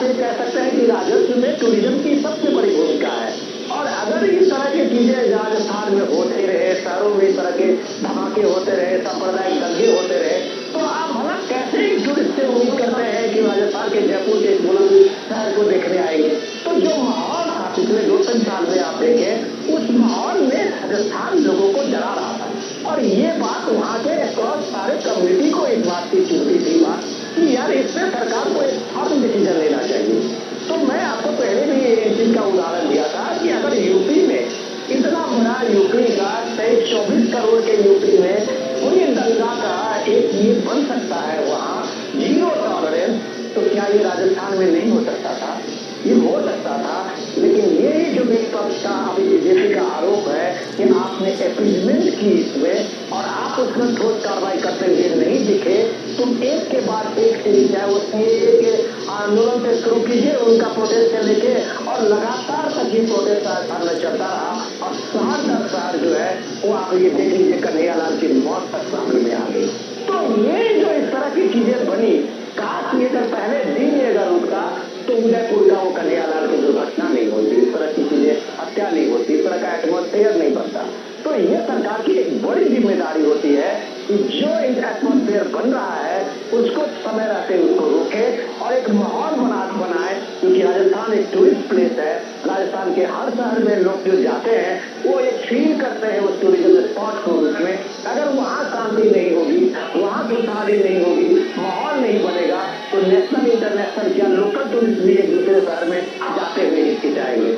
ये कह सकते हैं कि राजस्व में टूरिज्म की सबसे बड़ी भूमिका है। और अगर इस तरह की चीजें राजस्थान में होते रहे, शहरों में इस तरह के धमाके होते रहे, सांप्रदायिक दंगे होते रहे, तो आप भला कैसे एक टूरिस्ट से उम्मीद करते हैं कि राजस्थान के जयपुर के बुलंद शहर को देखने आएंगे। तो जो माहौल था पिछले 2-3 साल में आप देखें, उस माहौल में राजस्थान लोगों को डरा रहा था। और ये बात वहाँ के अक्रॉस सारे कम्युनिटी को इस बात की चुनती थी बात कि यार इसमें सरकार को एक फर्म डिसीजन लेना चाहिए। तो मैं आपको पहले भी इस चीज का उदाहरण दिया था कि अगर यूपी में इतना बड़ा यूपी का 24 करोड़ के यूपी में कोई दंगा का एक ये बन सकता है वहाँ 0 टॉलरेंस, तो क्या ये राजस्थान में नहीं हो सकता था? ये हो सकता था। लेकिन यही जो विपक्ष का अभी बीजेपी का आरोप है कि आपने अपीजमेंट की इसमें और आप उसमें ठोस कार्रवाई करते हुए नहीं दिखे, तुम एक के बाद एक सीरीज है वो सीए के आंदोलन से शुरू कीजिए उनका प्रोटेस्ट से लेके और लगातार तक ये प्रोटेस्ट राजस्थान में चलता रहा और शहर दर शहर जो है वो आप ये देख लीजिए कन्हैयालाल की मौत तक सामने में आ गई। तो ये जो इस तरह की चीजें बनी, काश ये अगर पहले दिन अगर उनका तो उदयपुर का वो कन्हैयालाल की दुर्घटना नहीं होती, इस तरह की चीजें हत्या नहीं होती, इस तरह का एटमोस्फेयर नहीं बनता। तो ये सरकार की एक बड़ी जिम्मेदारी होती है कि जो एटमोस्फेयर बन रहा है उसको समय रहते उसको रोके और एक माहौल बनाए, क्योंकि राजस्थान एक टूरिस्ट प्लेस है। राजस्थान के हर शहर में लोग जो जाते हैं वो एक फील करते हैं उस टूरिज्म स्पॉट को रूप में। अगर वहाँ शांति नहीं होगी, वहाँ खुशहाली नहीं होगी, माहौल नहीं बनेगा, तो नेशनल इंटरनेशनल क्या लोकल टूरिस्ट भी एक दूसरे शहर में जाते हुए हिचकिचाएंगे।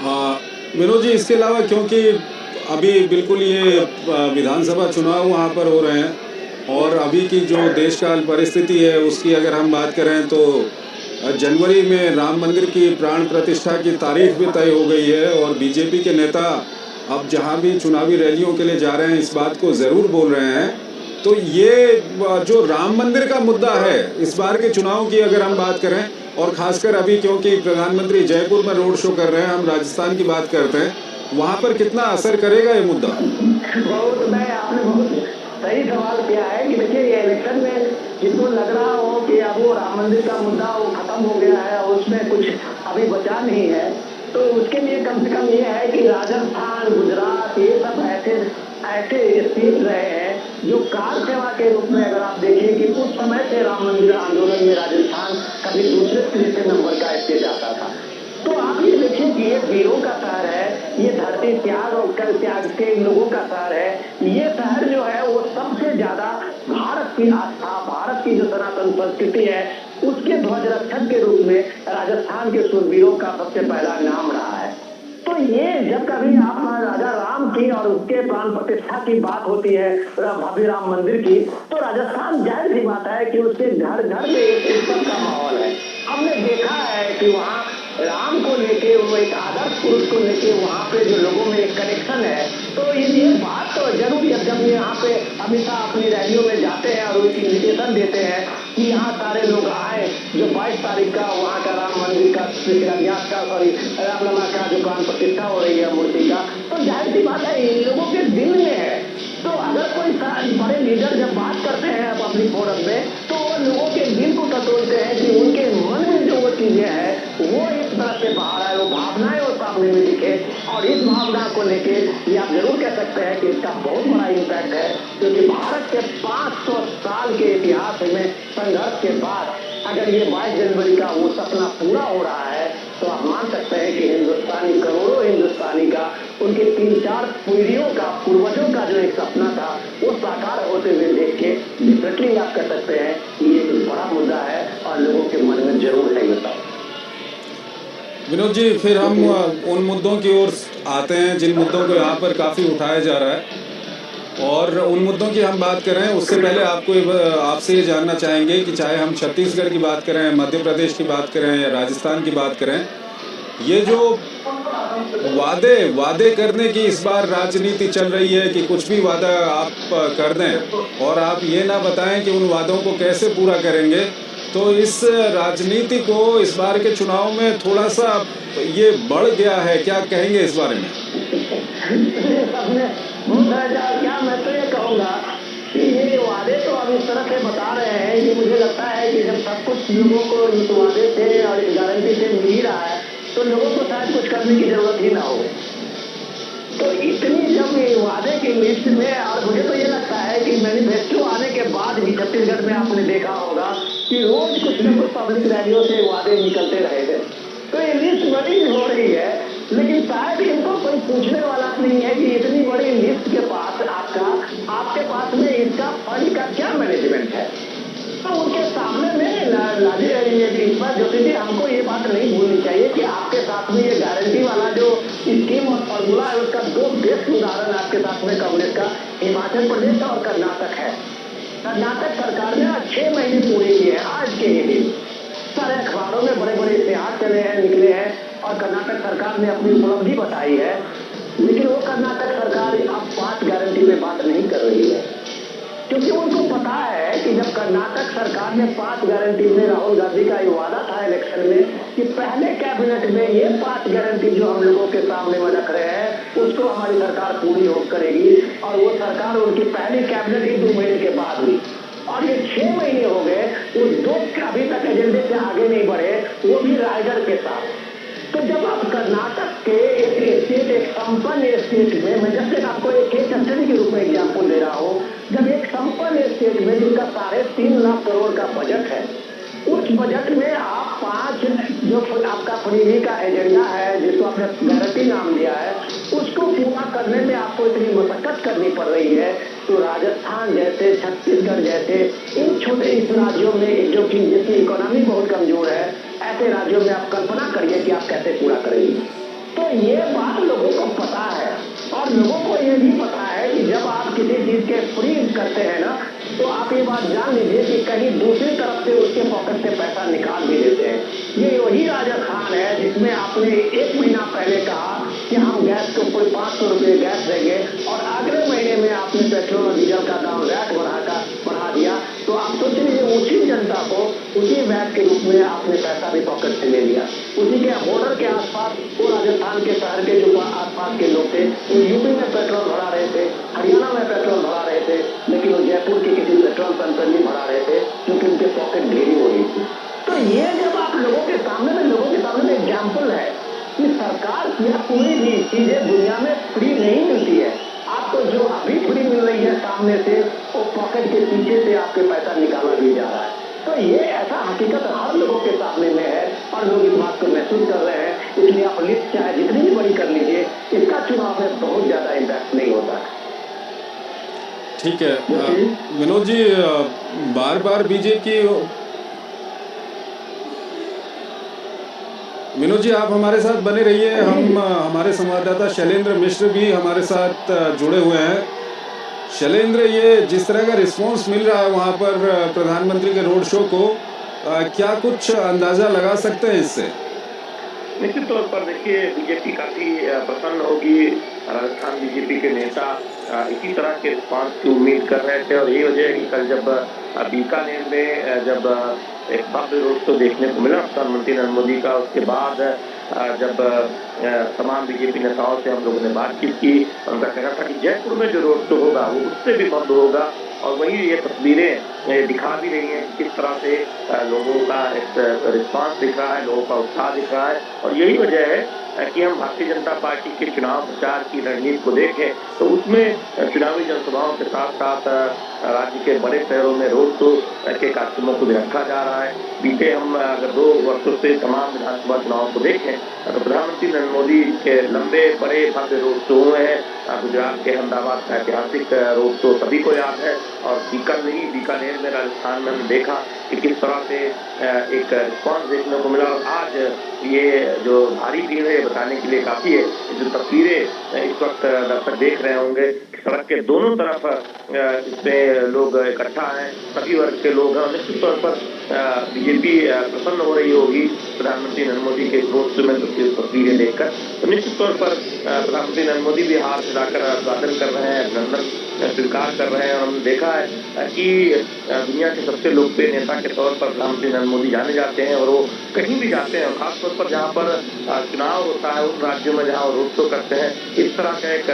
हाँ विनोद जी, इसके अलावा क्योंकि अभी बिल्कुल ये विधानसभा चुनाव वहाँ पर हो रहे हैं और अभी की जो देशकाल परिस्थिति है उसकी अगर हम बात करें तो जनवरी में राम मंदिर की प्राण प्रतिष्ठा की तारीख भी तय हो गई है और बीजेपी के नेता अब जहाँ भी चुनावी रैलियों के लिए जा रहे हैं इस बात को ज़रूर बोल रहे हैं। तो ये जो राम मंदिर का मुद्दा है इस बार के चुनाव की अगर हम बात करें और ख़ासकर अभी क्योंकि प्रधानमंत्री जयपुर में रोड शो कर रहे हैं, हम राजस्थान की बात करते हैं, वहाँ पर कितना असर करेगा ये मुद्दा? आपने बहुत सही सवाल किया है कि देखिए ये इलेक्शन में जिनको लग रहा हो कि अब वो राम मंदिर का मुद्दा वो खत्म हो गया है और उसमें कुछ अभी बचा नहीं है, तो उसके लिए कम से कम ये है कि राजस्थान, गुजरात ये सब ऐसे स्टेट रहे हैं जो कार सेवा के रूप में अगर आप देखें कि उस समय से राम मंदिर आंदोलन में राजस्थान कभी दूसरे तीसरे नंबर का स्टेट आता था। तो आप ये देखिए कि ये वीरों का शहर है, ये धरती त्याग और कल त्याग के लोगों का शहर है। ये शहर जो है वो सबसे ज्यादा भारत की आस्था, भारत की जो सनातन संस्कृति है उसके ध्वज रक्षक के रूप में राजस्थान के शूरवीरों का सबसे पहला नाम रहा है। तो ये जब कभी आप राजा राम की और उसके प्राण प्रतिष्ठा की बात होती है भव्य राम मंदिर की, तो राजस्थान जाहिर सी बात है कि उसके घर घर में एक उत्सव का माहौल है। हमने देखा है कि वहाँ राम को लेके वो एक आदर्श पुरुष को लेके वहाँ पे जो लोगों में एक कनेक्शन है। तो ये बात तो जरूर जब यहाँ पे अमित शाह अपनी रैलियों में जाते हैं और उसकी इन्विटेशन देते हैं कि यहाँ सारे लोग आए, जो 22 तारीख का वहाँ का राम मंदिर का शिलान्यास का रामलला का जो प्राण प्रतिष्ठा हो रही है मूर्ति का, तो जाहिर सी बात है इन लोगों के दिल में है। तो अगर कोई बड़े लीडर जब बात करते हैं पब्लिक फोरम में तो वो लोगों के दिल को टटोलते हैं कि उनके मन में जो वो चीजें हैं वो इस तरह से बाहर आए, वो भावनाएं वो सामने में दिखे। और इस भावना को लेके ये आप जरूर कह सकते हैं कि इसका बहुत बड़ा इम्पैक्ट है, क्योंकि भारत के 500 साल के इतिहास में संघर्ष के बाद अगर ये 22 जनवरी का वो सपना पूरा हो रहा है तो आप मान सकते हैं कि हिंदुस्तानी, करोड़ों हिंदुस्तानी का, उनके 3-4 पीढ़ियों का, पूर्वजों का जो एक सपना था वो साकार होते हुए देख के डेफिनेटली आप कह सकते हैं कि ये एक बड़ा मुद्दा है और लोगों के मन में जरूर है। बताओ विनोद जी, फिर हम उन मुद्दों की ओर आते हैं जिन मुद्दों को यहाँ पर काफ़ी उठाया जा रहा है और उन मुद्दों की हम बात करें उससे पहले आपसे ये जानना चाहेंगे कि चाहे हम छत्तीसगढ़ की बात करें, मध्य प्रदेश की बात करें या राजस्थान की बात करें, ये जो वादे करने की इस बार राजनीति चल रही है कि कुछ भी वादा आप कर दें और आप ये ना बताएं कि उन वादों को कैसे पूरा करेंगे, तो इस राजनीति को इस बार के चुनाव में थोड़ा सा ये बढ़ गया है, क्या कहेंगे इस बारे में? क्या मैं तो ये कहूँगा कि ये वादे तो अब इस तरह से बता रहे हैं कि मुझे लगता है कि जब सब कुछ लोगों को इस वादे से और इस गारंटी से मिल ही रहा है तो लोगों को शायद कुछ करने की जरूरत ही ना हो। तो इतनी जब ये वादे की लिस्ट में, और मुझे तो ये लगता है कि मैनिफेस्टो आने के बाद भी छत्तीसगढ़ में आपने देखा होगा कि रोज कुछ न कुछ पब्लिक रैलियों से वादे निकलते रहेंगे। तो ये लिस्ट बड़ी हो रही है, लेकिन शायद इनको कोई पूछने वाला नहीं है कि इतनी बड़ी लिस्ट के पास आपके पास में इसका फंड का क्या मैनेजमेंट है। तो उनके सामने में इस बार ज्योति जी हमको ये बात नहीं भूलनी चाहिए कि आपके साथ में ये गारंटी वाला जो स्कीम और फॉर्मूला है उसका दो बेस्ट उदाहरण आपके साथ में कांग्रेस का हिमाचल प्रदेश और कर्नाटक है। कर्नाटक सरकार ने 6 महीने पूरे किए हैं आज के ही दिन। सारे अखबारों में बड़े बड़े इतिहास चले हैं, निकले हैं और कर्नाटक सरकार ने अपनी उपलब्धि बताई है। लेकिन वो कर्नाटक सरकार अब 5 गारंटी में बात नहीं कर रही है, क्योंकि उनको पता है कि जब कर्नाटक सरकार ने 5 गारंटी में, राहुल गांधी का ये वादा था इलेक्शन में कि पहले कैबिनेट में ये 5 गारंटी जो हम लोगों के सामने में रख रहे हैं उसको हमारी सरकार पूरी हो करेगी, और वो सरकार उनकी पहली कैबिनेट ही 2 महीने के बाद हुई और ये 6 महीने हो गए, वो 2 अभी तक एजेंडे से आगे नहीं बढ़े, वो भी रायगढ़ के साथ। तो जब आप कर्नाटक के एक स्टेट, एक संपन्न स्टेट में, मैं जैसे आपको एक केस स्टडी के रूप में एग्जाम्पल दे रहा हूँ, जब एक संपन्न स्टेट में जिसका 3.5 लाख करोड़ का बजट है, उस बजट में आप 5 जो आपका फ्रीबी का एजेंडा है जिसको आपने गारंटी नाम दिया है उसको पूरा करने में आपको इतनी मशक्कत करनी पड़ रही है, तो राजस्थान जैसे, छत्तीसगढ़ जैसे इन छोटे इस राज्यों में जो कि जिसकी इकोनॉमी बहुत कमजोर है, ऐसे राज्यों में आप कल्पना करिए कि आप कैसे पूरा करेंगे। तो ये बात लोगों को पता है, और लोगों को ये भी पता है कि जब आप किसी चीज के फ्रीज करते हैं ना, तो आप ये बात जान लीजिए कि कहीं दूसरी तरफ से उसके पॉकेट से पैसा निकाल भी देते हैं। ये वही राजस्थान है जिसमें आपने 1 महीना पहले कहा कि हम गैस को कोई 500 रुपये गैस देंगे, और अगले महीने में आपने पेट्रोल और डीजल का दाम वैट बढ़ा दिया। तो आप सोच लीजिए उसी जनता को उसी वैट के रूप में आपने पैसा भी पॉकेट से ले लिया। उसी के बॉर्डर के आसपास वो राजस्थान के शहर के जो आसपास के लोग थे वो यूपी में पेट्रोल भरा रहे थे, हरियाणा में पेट्रोल भरा रहे थे, लेकिन वो जयपुर के किसी पेट्रोल पंप पर नहीं भरा रहे थे क्योंकि उनके पॉकेट ढेरी हो रही थी। तो ये जब आप लोगों के सामने एग्जाम्पल है कि सरकार की कोई भी चीजें दुनिया में फ्री नहीं मिलती है। आपको जो अभी फ्री मिल रही है सामने से, वो पॉकेट के पीछे से आपके पैसा निकाला भी जा रहा है। तो ये ऐसा हकीकत हर लोगों के सामने में है और लोग इस बात को महसूस कर रहे हैं। इसलिए आप लिस्ट चाहे जितनी भी बड़ी कर लीजिए, इसका चुनाव में बहुत ज्यादा इम्पैक्ट नहीं होता। ठीक है विनोद जी, बार बार बीजेपी, विनोद जी आप हमारे साथ बने रहिए। हम हमारे संवाददाता शैलेंद्र मिश्र भी हमारे साथ जुड़े हुए हैं। शैलेंद्र, ये जिस तरह का रिस्पांस मिल रहा है वहाँ पर प्रधानमंत्री के रोड शो को, क्या कुछ अंदाजा लगा सकते हैं इससे? निश्चित तौर पर देखिए बीजेपी काफी प्रसन्न होगी। राजस्थान बीजेपी के नेता इसी तरह के रिस्पांस की उम्मीद कर रहे थे, और यही वजह है कि कल जब बीकानेर में जब एक भव्य रोड शो देखने को मिला प्रधानमंत्री नरेंद्र मोदी का, उसके बाद जब तमाम बीजेपी नेताओं से हम लोगों ने बातचीत की, उनका कहना था कि जयपुर में जो रोड शो होगा वो उससे भी भव्य होगा। और वही ये तस्वीरें दिखा भी रही हैं किस तरह से लोगों का एक रिस्पांस दिख रहा है, लोगों का उत्साह दिख रहा है। और यही वजह है कि हम भारतीय जनता पार्टी के चुनाव प्रचार की रणनीति को देखें तो उसमें चुनावी जनसभाओं के साथ साथ राज्य के बड़े शहरों में रोड शो के कार्यक्रमों को भी रखा जा रहा है। बीते हम अगर 2 वर्षों से तमाम विधानसभा चुनाव को देखें तो प्रधानमंत्री नरेंद्र मोदी के लंबे बड़े भव्य रोड शो हुए हैं। गुजरात के अहमदाबाद का ऐतिहासिक रोड शो सभी को याद है, और बीकानेर में राजस्थान में हमने देखा कि किस तरह से एक रिस्पॉन्स देखने को मिला। और आज ये जो भारी भीड़ है बताने के लिए काफी है। जो तस्वीरें इस वक्त दर्शक देख रहे होंगे, सड़क के दोनों तरफ इसमें लोग इकट्ठा हैं, सभी वर्ग के लोग हैं। और निश्चित तौर पर बीजेपी प्रसन्न हो रही होगी प्रधानमंत्री नरेंद्र मोदी के रोड शो में तस्वीरें देखकर। तो निश्चित तौर पर प्रधानमंत्री नरेंद्र मोदी भी हाथ हिलाकर अभिवादन कर रहे हैं, अभिनंदन स्वीकार कर रहे हैं। और हमने देखा है कि दुनिया के सबसे लोकप्रिय नेता के तौर पर प्रधानमंत्री नरेंद्र मोदी जाने जाते हैं, और वो कहीं भी जाते हैं, खासतौर पर जहाँ पर चुनाव होता है उन राज्यों में जहाँ रोड रोड शो करते हैं, इस तरह का एक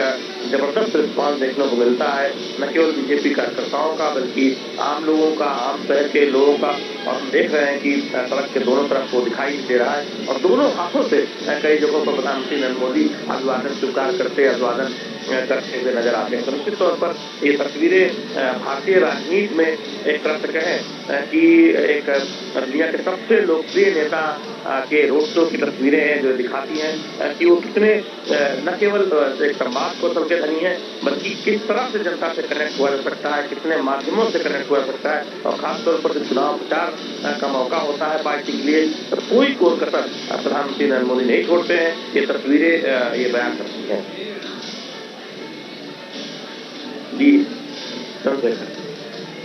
जबरदस्त रिस्पॉन्स देखने को मिलता है, न केवल बीजेपी कार्यकर्ताओं का बल्कि आम लोगों का, आम शहर के लोगों का। और हम देख रहे हैं कि सड़क के दोनों तरफ वो दिखाई दे रहा है और दोनों हाथों से कई जगहों पर प्रधानमंत्री नरेंद्र मोदी अभिवादन स्वीकार करते, अभिवादन करते हुए नजर आते हैं। तो निश्चित तौर पर ये तस्वीरें भारतीय राजनीति में एक तरह से कहें कि एक दुनिया के सबसे लोकप्रिय नेता के रोड शो की तस्वीरें हैं, जो दिखाती हैं कि वो कितने न केवल एक संवाद कौशल के धनी है, बल्कि किस तरह से जनता से कनेक्ट हुआ जा सकता है, कितने माध्यमों से कनेक्ट हुआ जा सकता है। और खासतौर पर जब चुनाव प्रचार का मौका होता है पार्टी के लिए, तो कोई कोर कसर प्रधानमंत्री नरेंद्र मोदी नहीं छोड़ते हैं। ये तस्वीरें ये बयान करती हैं।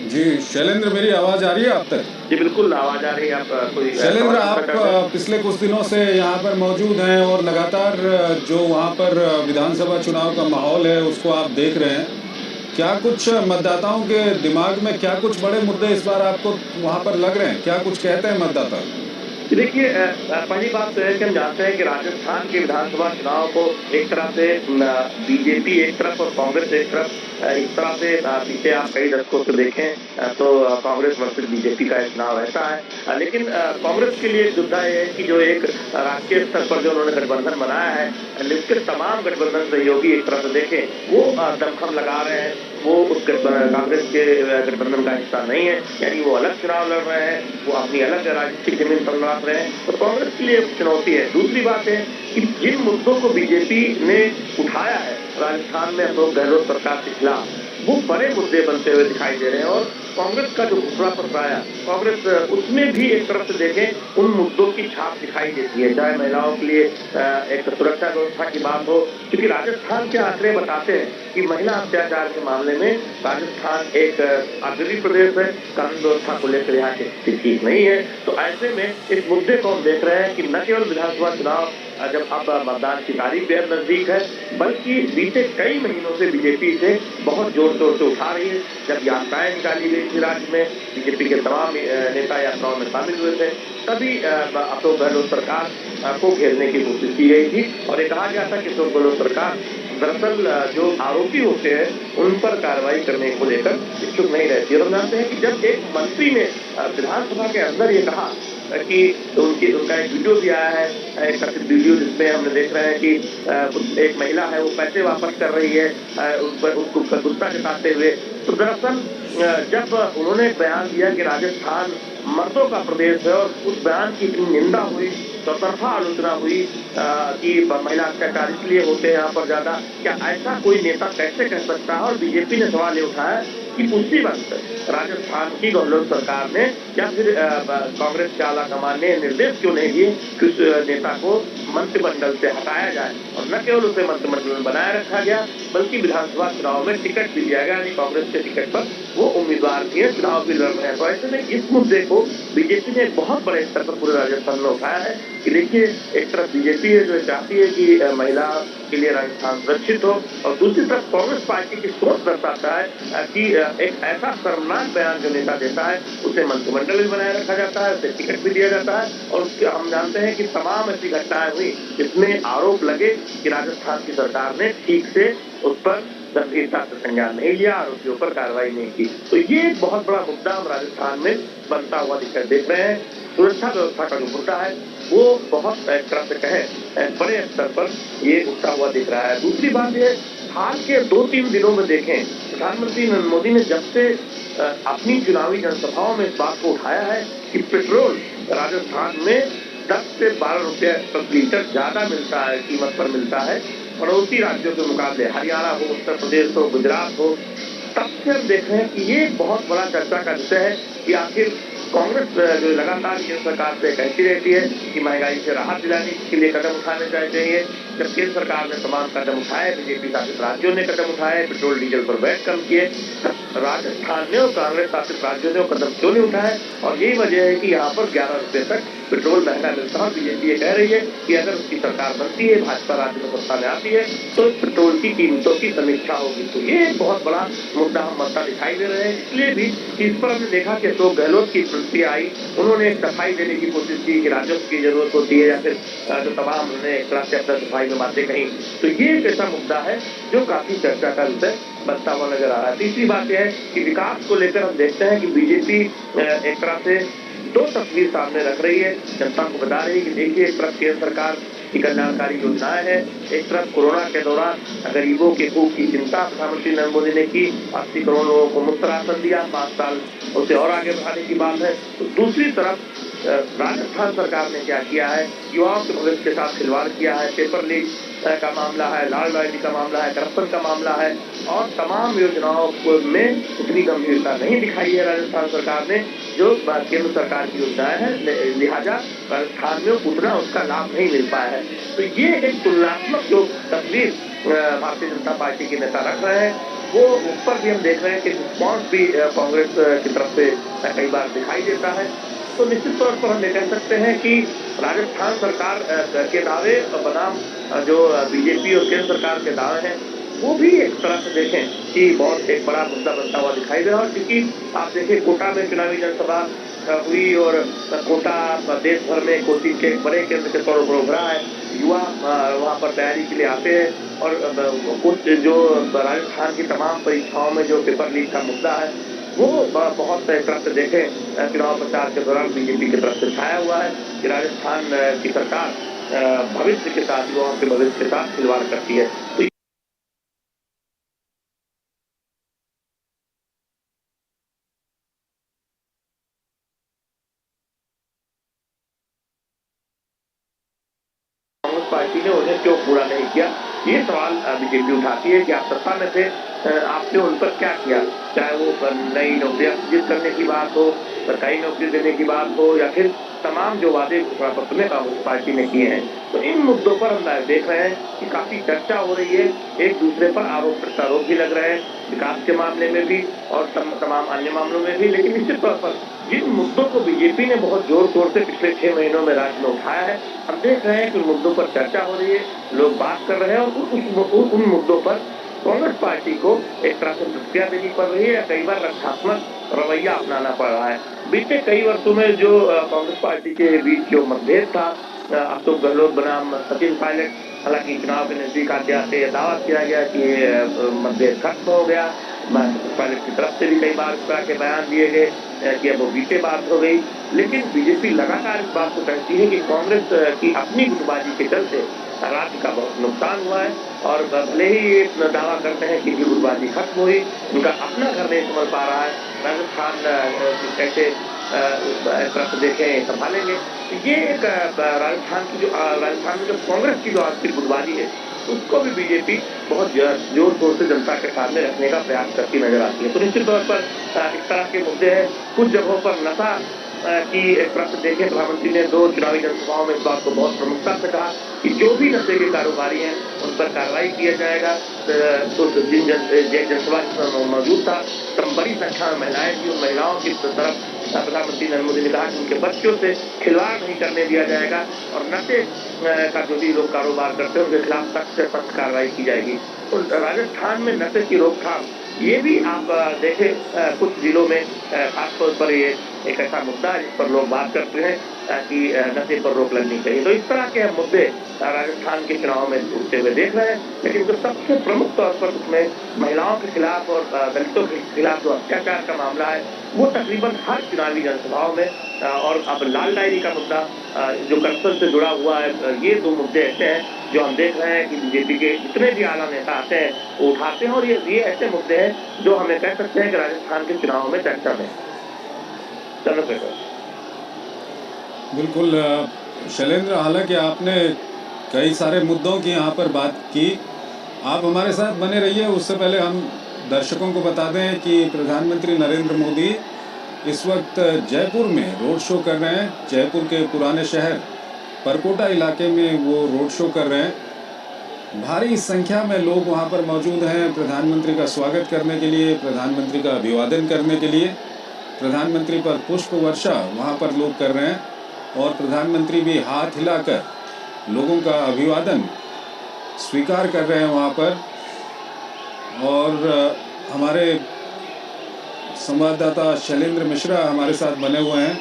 जी शैलेंद्र, मेरी आवाज आ रही है आप तक? जी बिल्कुल आवाज आ रही है। आप कोई शैलेंद्र, आप पिछले कुछ दिनों से यहाँ पर मौजूद हैं और लगातार जो वहाँ पर विधानसभा चुनाव का माहौल है उसको आप देख रहे हैं। क्या कुछ मतदाताओं के दिमाग में, क्या कुछ बड़े मुद्दे इस बार आपको वहाँ पर लग रहे हैं? क्या कुछ कहते हैं मतदाता? देखिए, पहली बात तो है कि हम जानते हैं कि राजस्थान के विधानसभा चुनाव को एक तरह से बीजेपी एक तरफ और कांग्रेस एक तरफ, इस तरह से पीछे आप कई दशकों से देखें तो कांग्रेस वर्सेस बीजेपी का चुनाव ऐसा है। लेकिन कांग्रेस के लिए मुद्दा ये है कि जो एक राष्ट्रीय स्तर पर जो उन्होंने गठबंधन बनाया है, उसके तमाम गठबंधन सहयोगी एक तरह से देखें वो दमखम लगा रहे हैं, वो उस कांग्रेस के गठबंधन का हिस्सा नहीं है, यानी वो अलग चुनाव लड़ रहे हैं, वो अपनी अलग राजनीतिक जमीन पर लड़ रहे हैं। तो कांग्रेस के लिए चुनौती है। दूसरी बात है कि जिन मुद्दों को बीजेपी ने उठाया है राजस्थान में अशोक गहलोत सरकार के खिलाफ, वो बड़े मुद्दे बनते हुए दिखाई दे रहे हैं। और कांग्रेस का जो घुसरा पसराया, कांग्रेस उसमें भी एक तरफ से देखें उन मुद्दों की छाप दिखाई देती है, चाहे महिलाओं के लिए एक सुरक्षा व्यवस्था की बात हो, क्योंकि राजस्थान के आंकड़े बताते हैं कि महिला अत्याचार के मामले में राजस्थान एक अग्रणी प्रदेश है। कानून व्यवस्था को लेकर यहाँ की स्थिति ठीक नहीं है। तो ऐसे में इस मुद्दे को हम देख रहे हैं कि न केवल विधानसभा चुनाव जब अब मतदान की तारीख बेहद नजदीक है, बल्कि बीते कई महीनों से बीजेपी से बहुत जोर शोर से उठा रही है। जब यात्राएं निकाली गई थी राज्य में, बीजेपी के तमाम नेता यात्राओं में शामिल हुए थे, तभी अशोक गहलोत सरकार को घेरने की कोशिश की गई थी और ये कहा गया था कि अशोक गहलोत सरकार दरअसल जो आरोपी होते हैं उन पर कार्रवाई करने को लेकर इच्छुक नहीं रहती है। और जानते हैं कि जब एक मंत्री ने विधानसभा के अंदर ये कहा कि उनका एक वीडियो भी आया है, एक कथित वीडियो जिसमें हमने देख रहे हैं कि एक महिला है वो पैसे वापस कर रही है उस पर उसको गुस्सा जताते हुए। तो दरअसल जब उन्होंने बयान दिया कि राजस्थान मर्दों का प्रदेश है और उस बयान की इतनी निंदा हुई, चौतरफा आलोचना हुई कि महिला अत्याचार इसलिए होते हैं यहाँ पर ज्यादा, क्या ऐसा कोई नेता कैसे कह सकता है? और बीजेपी ने सवाल ये उठाया कि उसी वक्त राजस्थान की गहलोत सरकार ने या फिर कांग्रेस के आला कमान ने निर्देश क्यों नहीं दिए कि उस नेता को मंत्रिमंडल से हटाया जाए, और न केवल उसे मंत्रिमंडल में बनाए रखा गया बल्कि विधानसभा चुनाव में टिकट भी दिया गया, यानी कांग्रेस के टिकट पर वो उम्मीदवार भी है, चुनाव भी लड़ रहे हैं। तो ऐसे में इस मुद्दे को बीजेपी ने बहुत बड़े स्तर पर पूरे राजस्थान में उठाया है कि देखिए, एक तरफ बीजेपी है जो चाहती है कि महिला के लिए राजस्थान सुरक्षित हो, और दूसरी तरफ कांग्रेस पार्टी की सोच दर्शाता है कि एक ऐसा शर्मनाक बयान जो नेता देता है उसे मंत्रिमंडल भी बनाए रखा जाता है, उसे टिकट भी दिया जाता है। और उसके हम जानते हैं कि तमाम ऐसी घटनाएं हुई जिसमें आरोप लगे कि राजस्थान की सरकार ने ठीक से उस पर गंभीरता से संज्ञान नहीं लिया, आरोपियों पर कार्रवाई नहीं की। तो ये एक बहुत बड़ा मुद्दा हम राजस्थान में बनता हुआ दिखाई देख रहे हैं। सुरक्षा व्यवस्था का जो मुद्दा है वो बहुत एक तरह से कहें बड़े स्तर पर ये उठता हुआ दिख रहा है। दूसरी बात ये, हाल के 2-3 दिनों में देखें, प्रधानमंत्री नरेंद्र मोदी ने जब से अपनी चुनावी जनसभाओं में इस बात को उठाया है कि पेट्रोल राजस्थान में 10 से 12 रुपये प्रति लीटर ज्यादा मिलता है, कीमत पर मिलता है पड़ोसी राज्यों के मुकाबले, हरियाणा हो, उत्तर प्रदेश हो, गुजरात हो, तब से हम देख रहे हैं कि ये बहुत बड़ा चर्चा का विषय है कि आखिर कांग्रेस जो लगातार केंद्र सरकार से कहती रहती है कि महंगाई से राहत दिलाने के लिए कदम उठाने चाहिए, जब केंद्र सरकार ने तमाम कदम उठाए, बीजेपी शासित राज्यों ने कदम उठाए, पेट्रोल डीजल पर वैट कम किए, राजस्थान ने और कांग्रेस शासित राज्यों ने कदम क्यों नहीं उठाए? और यही वजह है कि यहाँ पर 11 रुपये तक पेट्रोल महंगा मिलता है और बीजेपी ये कह रही है कि अगर उसकी सरकार बनती है, भाजपा राज्य में सत्ता में आती है, तो पेट्रोल की कीमतों की समीक्षा होगी। तो ये एक बहुत बड़ा मुद्दा हम बनता दिखाई दे रहे हैं। इसलिए भी इस पर हमने देखा कि अशोक गहलोत की प्रतिक्रिया आई, उन्होंने एक सफाई देने की कोशिश की कि राजस्व की जरूरत होती है या फिर जो तमाम उन्होंने एक तरह से अपना सफाई में बातें कही। तो ये एक ऐसा मुद्दा है जो काफी चर्चा का विषय बनता हुआ नजर आ रहा है। तीसरी बात यह है कि विकास को लेकर हम देखते हैं कि बीजेपी एक तरह से दो तस्वीर सामने रख रही है, जनता को बता रही है कि देखिए एक तरफ केंद्र सरकार की कल्याणकारी योजनाएं हैं, एक तरफ कोरोना के दौरान गरीबों के भूख की चिंता प्रधानमंत्री नरेंद्र मोदी ने की, 80 करोड़ लोगों को मुफ्त राशन दिया, 5 साल उसे और आगे बढ़ाने की बात है। तो दूसरी तरफ राजस्थान सरकार ने क्या किया है, युवाओं के भविष्य के साथ खिलवाड़ किया है, पेपर लीक का मामला है, लाल डायरी का मामला है, करप्शन का मामला है और तमाम योजनाओं में उतनी गंभीरता नहीं दिखाई है राजस्थान सरकार ने जो केंद्र सरकार की योजनाएं हैं, लिहाजा राजस्थान में उतना उसका लाभ नहीं मिल पाया है। तो ये एक तुलनात्मक जो तस्वीर भारतीय जनता पार्टी के नेता रख रहे हैं, वो उस पर भी हम देख रहे हैं कि रिस्पॉन्स भी कांग्रेस की तरफ से कई बार दिखाई देता है। तो निश्चित तौर पर हम ये कह सकते हैं कि राजस्थान सरकार के दावे बनाम जो बीजेपी और केंद्र सरकार के दावे हैं, वो भी एक तरह से देखें कि बहुत एक बड़ा मुद्दा बनता हुआ दिखाई दे रहा है। क्योंकि आप देखिए कोटा में चुनावी जनसभा हुई और कोटा देश भर में कोचिंग के एक बड़े केंद्र के तौर पर उभरा है, युवा वहाँ पर तैयारी के लिए आते हैं और कुछ जो राजस्थान की तमाम परीक्षाओं में जो पेपर लीक का मुद्दा है वो बहुत एक तरह से देखें चुनाव प्रचार के दौरान बीजेपी की तरफ से छाया हुआ है कि राजस्थान की सरकार भविष्य के साथ, युवाओं के भविष्य के साथ खिलवाड़ करती है। तो कांग्रेस पार्टी ने उन्हें क्यों पूरा नहीं किया, ये सवाल बीजेपी उठाती है कि आप सत्ता में थे, आपने उन पर क्या किया, चाहे वो नई नौकरियां सृजित करने की बात हो, सरकारी नौकरी देने की बात हो या फिर तमाम जो वादे घोषणा पत्र में कांग्रेस पार्टी ने किए हैं। तो इन मुद्दों पर हम देख रहे हैं कि काफी चर्चा हो रही है, एक दूसरे पर आरोप प्रत्यारोप भी लग रहे हैं, विकास के मामले में भी और तमाम अन्य मामलों में भी। लेकिन निश्चित तौर पर जिन मुद्दों को बीजेपी ने बहुत जोर शोर से पिछले 6 महीनों में राज्य में उठाया है, हम देख रहे हैं कि उन मुद्दों पर चर्चा हो रही है, लोग बात कर रहे हैं और उन मुद्दों पर कांग्रेस पार्टी को एक तरह से प्रतिक्रिया देनी पड़ रही है या कई बार रक्षात्मक रवैया अपनाना पड़ रहा है। बीते कई वर्षों में जो कांग्रेस पार्टी के बीच जो मतभेद था, अशोक गहलोत बनाम सचिन पायलट, हालांकि चुनाव के नजदीक आते आते दावा किया गया कि मतभेद खत्म हो गया, पायलट की तरफ से भी कई बार इस तरह के बयान दिए गए कि अब वो बीते बात हो गई। लेकिन बीजेपी लगातार इस बात को कहती है कि कांग्रेस की अपनी गुटबाजी के चलते राज्य का बहुत नुकसान हुआ है और भले ही ये दावा करते हैं कि गुटबाजी खत्म हुई, उनका अपना घर नहीं संभल पा रहा है, राजस्थान कैसे तरफ देखें संभालेंगे। ये एक राजस्थान में जो कांग्रेस की जो आर्थिक गुटबाजी है उसको भी बीजेपी बहुत जोर शोर से जनता के सामने रखने का प्रयास करती नजर आती है। तो निश्चित तौर पर इस तरह के मुद्दे हैं। कुछ जगहों पर नशा की एक तरह से देखें, प्रधानमंत्री ने 2 चुनावी जनसभाओं में इस बात को बहुत प्रमुखता से कहा कि जो भी नशे के कारोबारी हैं उन पर कार्रवाई किया जाएगा। तो जिन जनसभा में मौजूद था तब बड़ी संख्या में महिलाएं थी, उन महिलाओं की तरफ प्रधानमंत्री नरेंद्र मोदी ने कहा कि उनके बच्चों से खिलवाड़ नहीं करने दिया जाएगा और नशे का जो भी लोग कारोबार करते हैं उनके खिलाफ सख्त से सख्त कार्रवाई की जाएगी। तो राजस्थान में नशे की रोकथाम ये भी आप देखें कुछ जिलों में खासतौर पर ये एक ऐसा मुद्दा है जिस पर लोग बात करते हैं कि नशे पर रोक लगनी चाहिए। तो इस तरह के मुद्दे राजस्थान के चुनाव में उठते हुए देख रहे हैं। लेकिन जो सबसे प्रमुख तौर पर उसमें महिलाओं के खिलाफ और दलितों के खिलाफ जो अत्याचार का मामला है वो तकरीबन हर चुनावी जनसभाओं में और अब लाल डायरी का मुद्दा जो करप्शन से जुड़ा हुआ है, ये 2 मुद्दे ऐसे हैं जो हम देख रहे हैं कि बीजेपी के जितने भी आला नेता आते हैं वो उठाते हैं और ये ऐसे मुद्दे हैं जो हमें कह सकते हैं कि राजस्थान के चुनाव में चर्चा में। चंद्रशेखर बिल्कुल शैलेंद्र, हालांकि आपने कई सारे मुद्दों की यहाँ पर बात की, आप हमारे साथ बने रहिए। उससे पहले हम दर्शकों को बता दें कि प्रधानमंत्री नरेंद्र मोदी इस वक्त जयपुर में रोड शो कर रहे हैं। जयपुर के पुराने शहर परकोटा इलाके में वो रोड शो कर रहे हैं। भारी संख्या में लोग वहाँ पर मौजूद हैं प्रधानमंत्री का स्वागत करने के लिए, प्रधानमंत्री का अभिवादन करने के लिए। प्रधानमंत्री पर पुष्प वर्षा वहाँ पर लोग कर रहे हैं और प्रधानमंत्री भी हाथ हिलाकर लोगों का अभिवादन स्वीकार कर रहे हैं वहाँ पर। और हमारे संवाददाता शैलेंद्र मिश्रा हमारे साथ बने हुए हैं,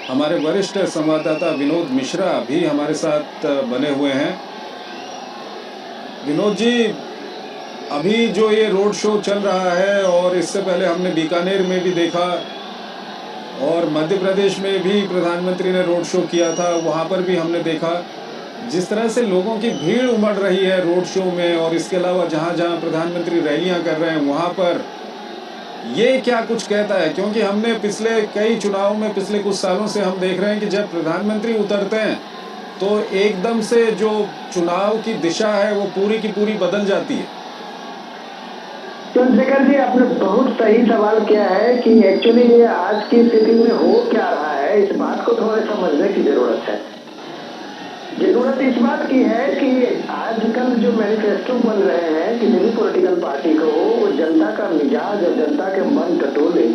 हमारे वरिष्ठ संवाददाता विनोद मिश्रा भी हमारे साथ बने हुए हैं। विनोद जी, अभी जो ये रोड शो चल रहा है और इससे पहले हमने बीकानेर में भी देखा और मध्य प्रदेश में भी प्रधानमंत्री ने रोड शो किया था, वहाँ पर भी हमने देखा जिस तरह से लोगों की भीड़ उमड़ रही है रोड शो में, और इसके अलावा जहाँ जहाँ प्रधानमंत्री रैलियाँ कर रहे हैं वहाँ पर, ये क्या कुछ कहता है? क्योंकि हमने पिछले कई चुनाव में पिछले कुछ सालों से हम देख रहे हैं कि जब प्रधानमंत्री उतरते हैं तो एकदम से जो चुनाव की दिशा है वो पूरी की पूरी बदल जाती है। चंद्रशेखर जी, आपने बहुत सही सवाल किया है कि एक्चुअली ये आज की स्थिति में हो क्या रहा है, इस बात को थोड़ा समझने की जरूरत है। जरूरत इस बात की है कि आजकल जो मैनिफेस्टो बन रहे हैं किसी भी पॉलिटिकल पार्टी को, वो जनता का मिजाज और जनता के मन टटोले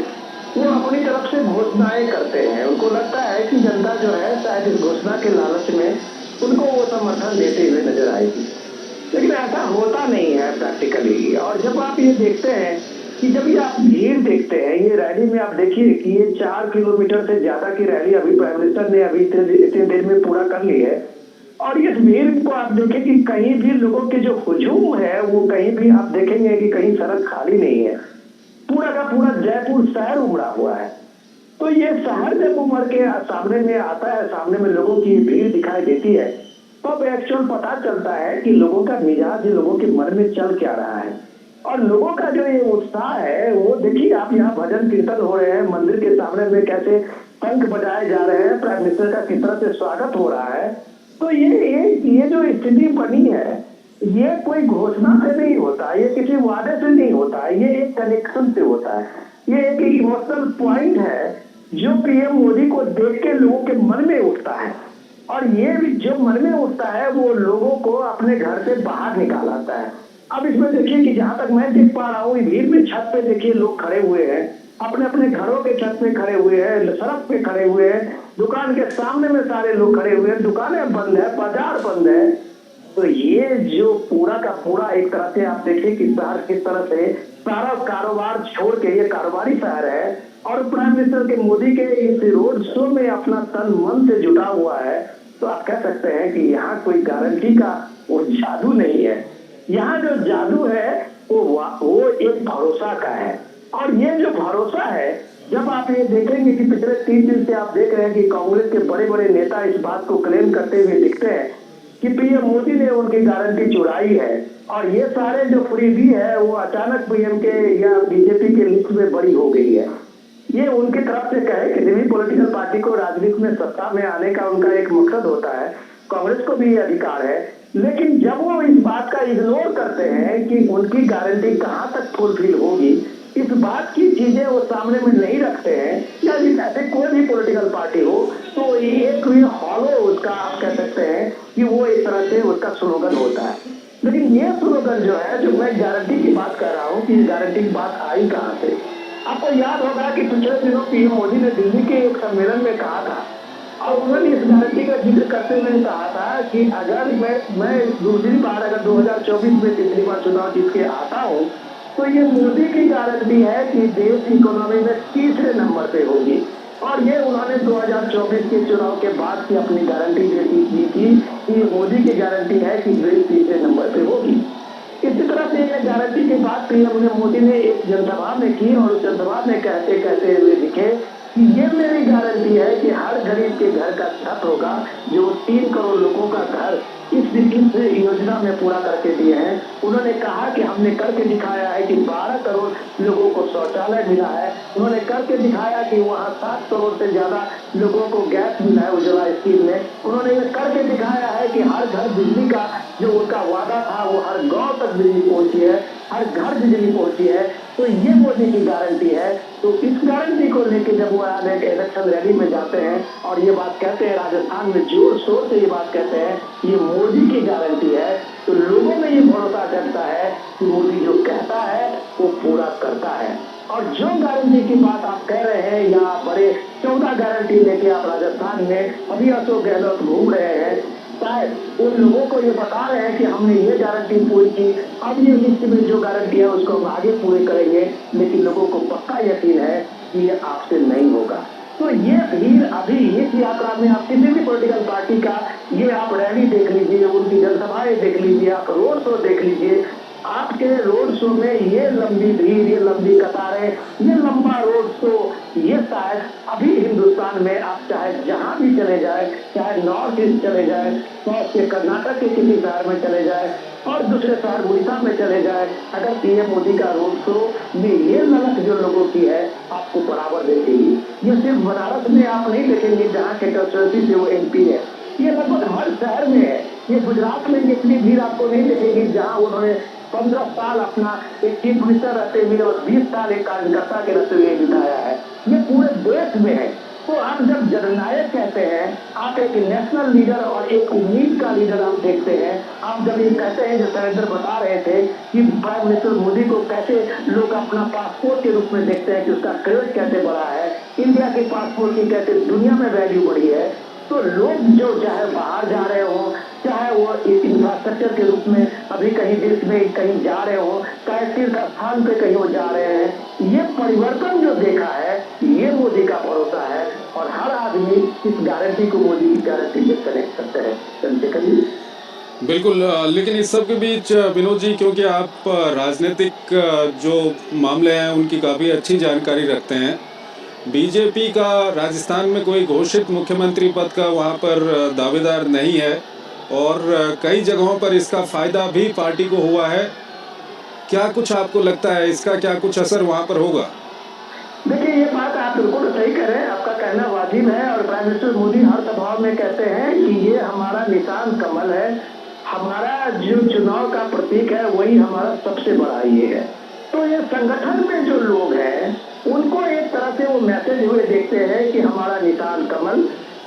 वो अपनी तरफ से घोषणाएं करते हैं। उनको लगता है कि जनता जो है शायद इस घोषणा के लालच में उनको वो समर्थन देते हुए नजर आएगी, लेकिन ऐसा होता नहीं है प्रैक्टिकली। और जब आप ये देखते हैं कि जब ये आप भीड़ देखते हैं, ये रैली में आप देखिए कि ये 4 किलोमीटर से ज्यादा की रैली अभी प्राइम मिनिस्टर ने अभी इतनी देर में पूरा कर ली है। और इस भीड़ को आप देखें कि कहीं भी लोगों के जो हुजूम है वो कहीं भी आप देखेंगे कि कहीं सड़क खाली नहीं है, पूरा का पूरा जयपुर शहर उमड़ा हुआ है। तो ये शहर जब उमड़ के सामने में आता है, सामने में लोगों की भीड़ दिखाई देती है, तब एक्चुअल पता चलता है कि लोगों का मिजाज लोगों के मन में चल क्या रहा है। और लोगों का जो ये उत्साह है वो देखिए, आप यहाँ भजन कीर्तन हो रहे हैं, मंदिर के सामने में कैसे शंख बजाए जा रहे हैं, प्राइम मिनिस्टर का किस तरह से स्वागत हो रहा है। तो ये जो स्थिति बनी है, ये कोई घोषणा से नहीं होता, ये किसी वादे से नहीं होता, ये एक कनेक्शन से होता है। ये एक इमोशनल पॉइंट है जो पीएम मोदी को देख के लोगों के मन में उठता है, और ये भी जो मन में उठता है वो लोगों को अपने घर से बाहर निकाल आता है। अब इसमें देखिए कि जहां तक मैं देख पा रहा हूँ, भीड़ में छत पे देखिए लोग खड़े हुए हैं, अपने अपने घरों के छत पे खड़े हुए हैं, सड़क पे खड़े हुए हैं, दुकान के सामने में सारे लोग खड़े हुए हैं, दुकानें बंद है, बाजार बंद है। तो ये जो पूरा का पूरा एक तरह से आप देखिए कि शहर किस तरह से सारा कारोबार छोड़ के, ये कारोबारी शहर है और प्राइम मिनिस्टर के मोदी के इस रोड शो में अपना तन मन से जुटा हुआ है। तो आप कह सकते हैं कि यहाँ कोई गारंटी का वो जादू नहीं है, यहाँ जो जादू है वो एक भरोसा का है। और ये जो भरोसा है, जब आप ये देखेंगे कि पिछले 3 दिन से आप देख रहे हैं कि कांग्रेस के बड़े बड़े नेता इस बात को क्लेम करते हुए दिखते हैं कि पीएम मोदी ने उनकी गारंटी चुराई है, और ये सारे जो फ्रीबी है वो अचानक पीएम के या बीजेपी के लिस्ट में बड़ी हो गई है। ये उनकी तरफ से कहे, किसी भी पॉलिटिकल पार्टी को राजनीति में सत्ता में आने का उनका एक मकसद होता है, कांग्रेस को भी ये अधिकार है। लेकिन जब वो इस बात का इग्नोर करते हैं कि उनकी गारंटी कहाँ तक फुलफिल होगी, इस बात की चीजें वो सामने में नहीं रखते हैं, या ऐसे कोई भी पॉलिटिकल पार्टी हो, तो एक हॉलो उसका आप कह सकते हैं कि वो एक तरह से उसका स्लोगन होता है। लेकिन ये स्लोगन जो है, जो मैं गारंटी की बात कर रहा हूँ कि गारंटी की बात आई कहाँ से। आपको याद होगा कि पिछले दिनों पीएम मोदी ने दिल्ली के एक सम्मेलन में कहा था, और उन्होंने इस गारंटी का जिक्र करते हुए कहा था कि अगर मैं दूसरी बार अगर 2024 में तीसरी बार चुनाव जीत के आता हूँ, तो ये मोदी की गारंटी है कि देश इकोनॉमी में तीसरे नंबर पे होगी। और ये उन्होंने 2024 के चुनाव के बाद की अपनी गारंटी दी थी कि मोदी की गारंटी है कि देश तीसरे नंबर पे होगी। इसी तरह से ये गारंटी के बाद पीएम मोदी ने एक जनसभा में की, और उस जनसभा में कहते हुए दिखे कि ये मेरी गारंटी है कि हर गरीब के घर का छत होगा, जो 3 करोड़ लोगों का घर इस योजना में पूरा करके दिए हैं। उन्होंने कहा कि हमने करके दिखाया है कि 12 करोड़ लोगों को शौचालय मिला है। उन्होंने करके दिखाया कि वहाँ 7 करोड़ से ज्यादा लोगों को गैस मिला है उज्ज्वला स्कीम में। उन्होंने ये करके दिखाया है कि हर घर बिजली का जो उनका वादा था वो हर गांव तक बिजली पहुंची है, हर घर बिजली पहुंची है। तो ये मोदी की गारंटी है। तो इस गारंटी को लेकर जब वो इलेक्शन रैली में जाते हैं और ये बात कहते हैं, राजस्थान में जोर शोर से ये बात कहते हैं ये मोदी की गारंटी है, तो लोगों में ये भरोसा जगता है कि मोदी जो कहता है वो पूरा करता है। और जो गारंटी की बात आप कह रहे हैं या बड़े 14 गारंटी लेके आप राजस्थान में अभी अशोक गहलोत घूम रहे हैं, शायद उन लोगों को ये बता रहे हैं कि हमने ये गारंटी पूरी की, अब ये लिस्ट में जो गारंटी है उसको हम आगे पूरी करेंगे, लेकिन लोगों को पक्का यकीन है कि ये आपसे नहीं होगा। तो ये भीड़ अभी इस यात्रा में आप किसी भी पॉलिटिकल पार्टी का ये आप रैली देख लीजिए, उनकी जनसभाएं देख लीजिए, आप रोड शो देख लीजिए, आपके रोड शो में ये लंबी भीड़, ये लंबी कतारें, ये लंबा रोड शो, ये शायद अभी हिंदुस्तान में आप चाहे जहां भी चले जाए, चाहे नॉर्थ ईस्ट चले जाए, नॉर्थ के कर्नाटक के किसी शहर में चले जाए और दूसरे शहर उड़ीसा में चले जाए, अगर पीएम मोदी का रोड शो में ये ललक जो लोगों की है आपको बराबर देखेगी। ये सिर्फ बनारस में आप नहीं देखेंगे जहाँ के कंस्टिट्यूंसी से वो एमपी है, ये लगभग हर शहर में है। ये गुजरात में इतनी भीड़ आपको नहीं दिखेगी जहाँ उन्होंने 15 साल अपना एक चीफ मिनिस्टर रहते हुए और 20 साल एक कार्यकर्ता के रहते हुए बिताया है। ये पूरे देश में है। तो आप जब जननायक कहते हैं, आप एक नेशनल लीडर और एक उम्मीद का लीडर आप देखते हैं, आप जब ये कहते हैं, जो सरेंद्र बता रहे थे कि प्राइम मिनिस्टर मोदी को कैसे लोग अपना पासपोर्ट के रूप में देखते हैं कि उसका क्रेज कैसे बढ़ा है, इंडिया के पासपोर्ट की कैसे दुनिया में वैल्यू बढ़ी है, तो लोग जो चाहे बाहर जा रहे हो, चाहे वो इंफ्रास्ट्रक्चर के रूप में अभी कहीं देश में कहीं जा रहे हो, चाहे तीर्थ स्थान पे कहीं वो जा रहे हैं, ये परिवर्तन जो देखा है ये मोदी का भरोसा है और हर आदमी इस गारंटी को मोदी की गारंटी से कनेक्ट करते हैं। चंद्रशेखर जी बिल्कुल, लेकिन इस सब के बीच विनोद जी, क्योंकि आप राजनीतिक जो मामले हैं उनकी काफ़ी अच्छी जानकारी रखते हैं, बीजेपी का राजस्थान में कोई घोषित मुख्यमंत्री पद का वहाँ पर दावेदार नहीं है और कई जगहों पर इसका फ़ायदा भी पार्टी को हुआ है। क्या कुछ आपको लगता है इसका क्या कुछ असर वहाँ पर होगा? देखिए, ये बात आप बिल्कुल सही कह रहे हैं, आपका कहना वाजिब है और प्राइम मिनिस्टर मोदी हर सभा में कहते हैं कि ये हमारा निशान कमल है, हमारा जो चुनाव का प्रतीक है वही हमारा सबसे बड़ा ये है। तो ये संगठन में जो लोग हैं उनको एक तरह से वो मैसेज हुए देखते हैं कि हमारा निशान कमल,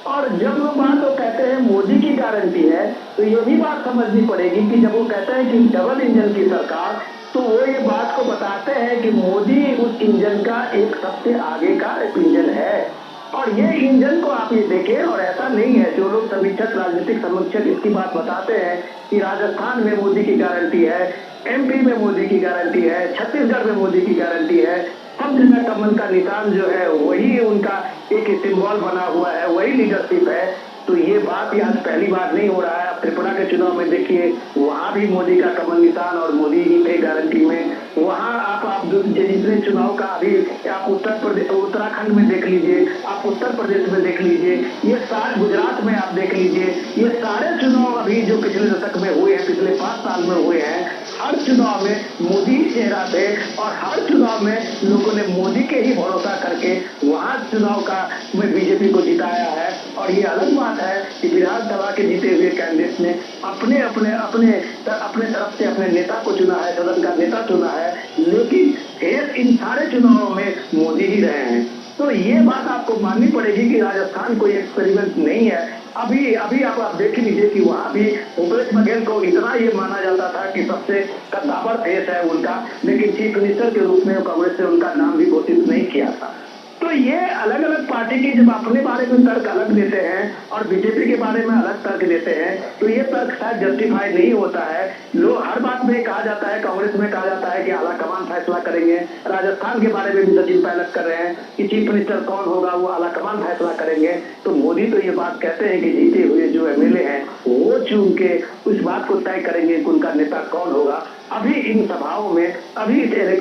और जब वो बात वो कहते हैं मोदी की गारंटी है तो ये भी बात समझनी पड़ेगी कि जब वो कहते हैं कि डबल इंजन की सरकार, तो वो ये बात को बताते हैं कि मोदी उस इंजन का एक सबसे आगे का एक इंजन है। और ये इंजन को आप ये देखें, और ऐसा नहीं है, जो लोग समीक्षक राजनीतिक समीक्षक इसकी बात बताते हैं कि राजस्थान में मोदी की गारंटी है, एमपी में मोदी की गारंटी है, छत्तीसगढ़ में मोदी की गारंटी है, सब जगह कमल का निशान जो है वही उनका एक सिंबल बना हुआ है, वही लीडरशिप है। तो ये बात आज पहली बार नहीं हो रहा है। आप त्रिपुरा के चुनाव में देखिए, वहां भी मोदी का कमल निशान और मोदी ही थे गारंटी में। वहां आप जितने चुनाव का अभी आप उत्तर प्रदेश उत्तराखंड में देख लीजिए, आप उत्तर प्रदेश में देख लीजिए, ये सारे गुजरात में आप देख लीजिए, ये सारे चुनाव अभी जो पिछले दशक में हुए हैं, पिछले 5 साल में हुए हैं, हर चुनाव में मोदी ही चेहरा थे और हर चुनाव में लोगों ने मोदी के ही भरोसा करके वहां चुनाव का में बीजेपी को जिताया है। और ये अलग बात है कि विधानसभा के जीते हुए कैंडिडेट ने अपने अपने अपने अपने तरफ से अपने नेता को चुना है, सदन का नेता चुना है, लेकिन फिर इन सारे चुनावों में मोदी ही रहे हैं। तो ये बात आपको माननी पड़ेगी कि राजस्थान कोई एक्सपेरिमेंट नहीं है। अभी अभी आप देख लीजिए कि वहां भी भूपेश बघेल को इतना ये माना जाता था कि सबसे कद्दावर फेस है उनका, लेकिन चीफ मिनिस्टर के रूप में कांग्रेस ने उनका नाम भी घोषित नहीं किया था। तो ये अलग अलग पार्टी की जब अपने बारे में तर्क अलग देते हैं और बीजेपी के बारे में अलग तर्क देते हैं, तो ये तर्क शायद जस्टिफाई नहीं होता है। लोग हर बात में कहा जाता है, कांग्रेस में कहा जाता है कि आला कमान फैसला करेंगे, राजस्थान के बारे में भी सचिन पायलट कर रहे हैं कि चीफ मिनिस्टर कौन होगा वो आला कमान फैसला करेंगे। तो मोदी तो ये बात कहते हैं कि जीते हुए जो एमएलए हैं वो चुन के उस बात को तय करेंगे कि उनका नेता कौन होगा। अभी इन सभाओं में, अभी इस इलेक्शन